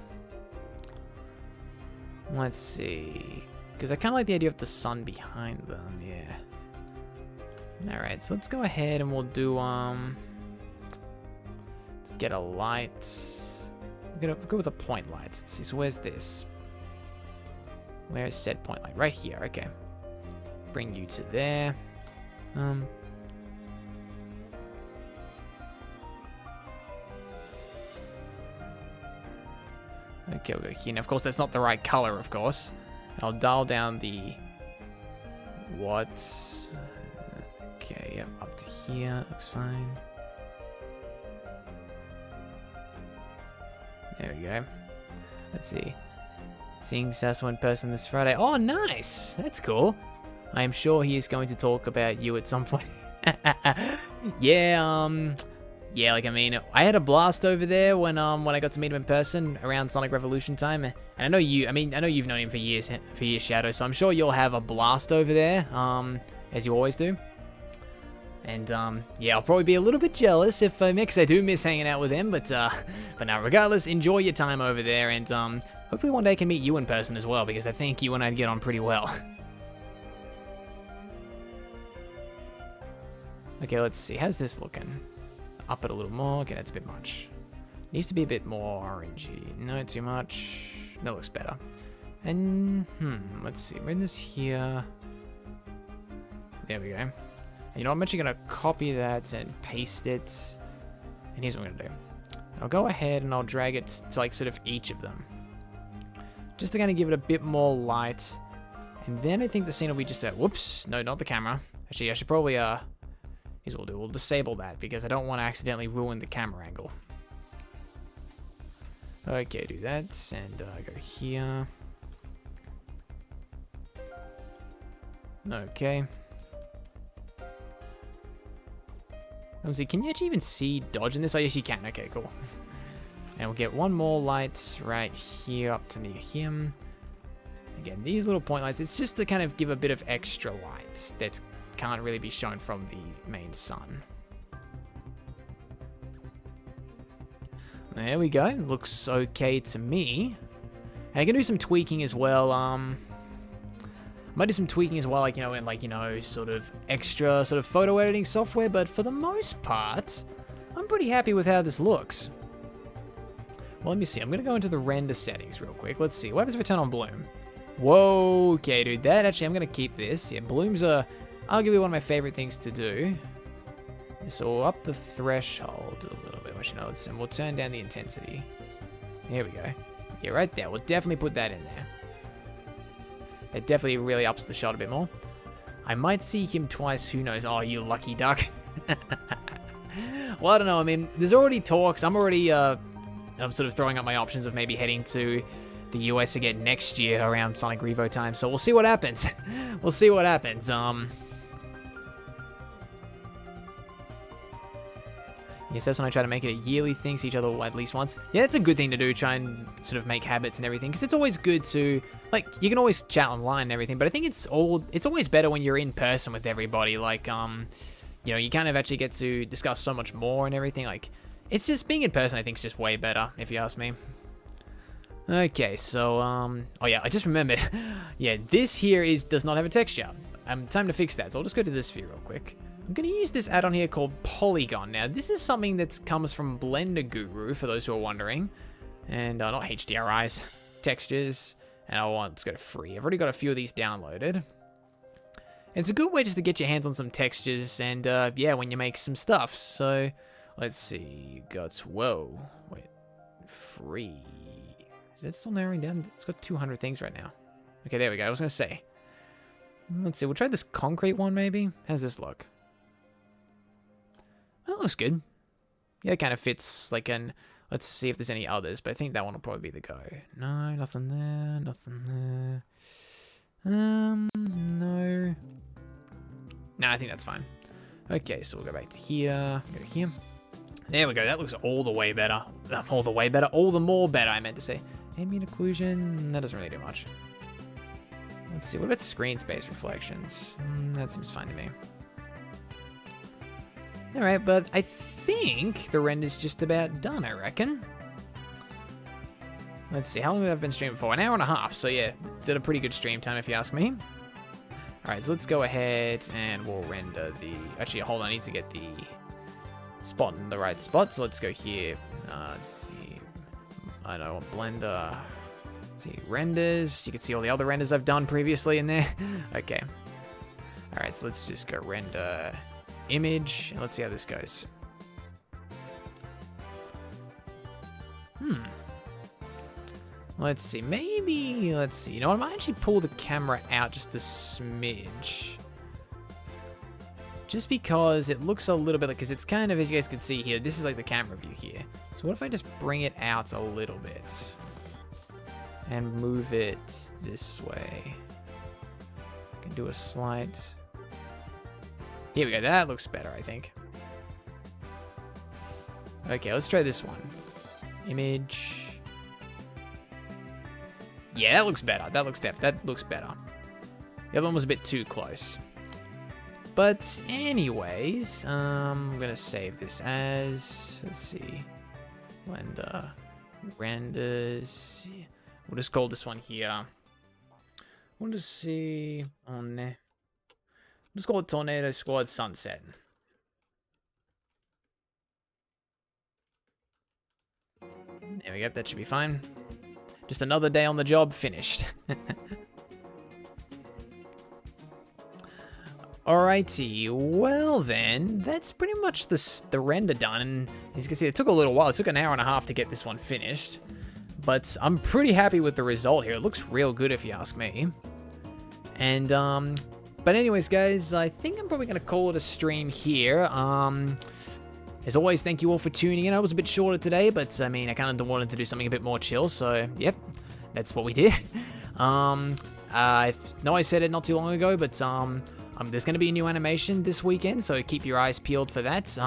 Let's see, because I kind of like the idea of the sun behind them. Yeah. All right, so let's go ahead and we'll do let's get a light. I'm gonna go with a point light. Let's see. So where's this? Where's said point light? Right here. Okay. Bring you to there. Okay, we'll go here. Now, of course, that's not the right color, of course. I'll dial down the what. Okay, yep, up to here. Looks fine. There we go. Let's see. Seeing Sasso in person this Friday. Oh, nice. That's cool. I am sure he is going to talk about you at some point. Yeah, yeah, like, I mean, I had a blast over there when I got to meet him in person around Sonic Revolution time. And I know you, I know you've known him for years, Shadow, so I'm sure you'll have a blast over there, as you always do. And, yeah, I'll probably be a little bit jealous if, because I do miss hanging out with him, but now, regardless, enjoy your time over there, and, hopefully one day I can meet you in person as well, because I think you and I'd get on pretty well. Okay, let's see. How's this looking? Up it a little more. Okay, that's a bit much. Needs to be a bit more orangey. No, too much. That looks better. And, let's see. We're in this here. There we go. And you know, I'm actually going to copy that and paste it. And here's what I'm going to do. I'll go ahead and I'll drag it to, like, sort of each of them. Just to kind of give it a bit more light. And then I think the scene will be just a... Whoops. No, not the camera. Actually, I should probably, here's what we'll do. We'll disable that because I don't want to accidentally ruin the camera angle. Okay, do that. And go here. Okay. Let's see, can you actually even see dodge in this? Oh, yes, you can. Okay, cool. And we'll get one more light right here up to near him. Again, these little point lights, it's just to kind of give a bit of extra light that can't really be shown from the main sun. There we go. Looks okay to me. And I can do some tweaking as well. Might do some tweaking as well, like, you know, in, like, you know, sort of extra sort of photo editing software, but for the most part, I'm pretty happy with how this looks. Well, let me see. I'm going to go into the render settings real quick. Let's see. What happens if I turn on bloom? Whoa, okay, dude. That actually, I'm going to keep this. Yeah, blooms are arguably one of my favorite things to do. So we'll up the threshold a little bit. Actually, no, and we'll turn down the intensity. There we go. Yeah, right there. We'll definitely put that in there. It definitely really ups the shot a bit more. I might see him twice. Who knows? Oh, you lucky duck. Well, I don't know. I mean, there's already talks. I'm already, I'm sort of throwing up my options of maybe heading to the US again next year around Sonic Revo time. So we'll see what happens. We'll see what happens. Yes, that's when I try to make it a yearly thing, see each other at least once. Yeah, it's a good thing to do, try and sort of make habits and everything, because it's always good to, like, you can always chat online and everything, but I think it's always better when you're in person with everybody, like, you know, you kind of actually get to discuss so much more and everything, like, it's just, being in person, I think, is just way better, if you ask me. Okay, so, oh yeah, I just remembered, yeah, this here does not have a texture. Time to fix that, so I'll just go to this view real quick. I'm going to use this add-on here called Polygon. Now, this is something that comes from Blender Guru, for those who are wondering. And not HDRIs, textures. And I want to go to free. I've already got a few of these downloaded. And it's a good way just to get your hands on some textures and, yeah, when you make some stuff. So, let's see. You got, whoa. Wait. Free. Is it still narrowing down? It's got 200 things right now. Okay, there we go. I was going to say. Let's see. We'll try this concrete one, maybe. How does this look? That looks good. Yeah, it kind of fits like an Let's see if there's any others, but I think that one will probably be the go. No, nothing there, nothing there. No. No, I think that's fine. Okay, so we'll go back to here, go here. There we go, that looks all the way better. All the way better, all the more better, I meant to say. Ambient occlusion, that doesn't really do much. Let's see, what about screen space reflections? That seems fine to me. Alright, but I think the render's just about done, I reckon. Let's see, how long have I been streaming for? An hour and a half, so yeah, did a pretty good stream time if you ask me. Alright, so let's go ahead and we'll render the... Actually, hold on, I need to get the spot in the right spot, so let's go here. Let's see, I don't know, Blender... See, renders. You can see all the other renders I've done previously in there. Okay. Alright, so let's just go render image, and let's see how this goes. Let's see, maybe, let's see. You know what, I might actually pull the camera out just a smidge. Just because it looks a little bit like, because it's kind of, as you guys can see here, this is like the camera view here. So what if I just bring it out a little bit? And move it this way. Can do a slight... Here we go, that looks better, I think. Okay, let's try this one. Image. Yeah, that looks better. That looks better. The other one was a bit too close. But anyways, I'm gonna save this as, let's see, Blender, renders. We'll just call this one here. We'll just see on there. Let's call it Tornado Squad Sunset. There we go, that should be fine. Just another day on the job, finished. Alrighty, well then, that's pretty much the render done. And as you can see, it took a little while. It took an hour and a half to get this one finished. But I'm pretty happy with the result here. It looks real good if you ask me. And, but anyways, guys, I think I'm probably going to call it a stream here. As always, thank you all for tuning in. I was a bit shorter today, but I mean, I kind of wanted to do something a bit more chill, so yep, that's what we did. I know I said it not too long ago, but there's going to be a new animation this weekend, so keep your eyes peeled for that.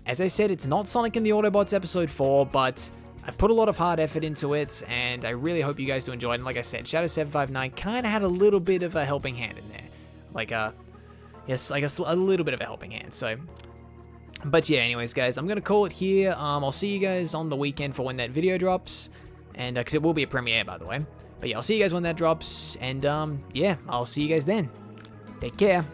As I said, it's not Sonic and the Autobots episode 4, but I put a lot of hard effort into it, and I really hope you guys do enjoy it. And like I said, Shadow759 kind of had a little bit of a helping hand in there. Like, yes, I guess a little bit of a helping hand, so... But yeah, anyways, guys, I'm going to call it here. I'll see you guys on the weekend for when that video drops. And, because it will be a premiere, by the way. But yeah, I'll see you guys when that drops. And, yeah, I'll see you guys then. Take care.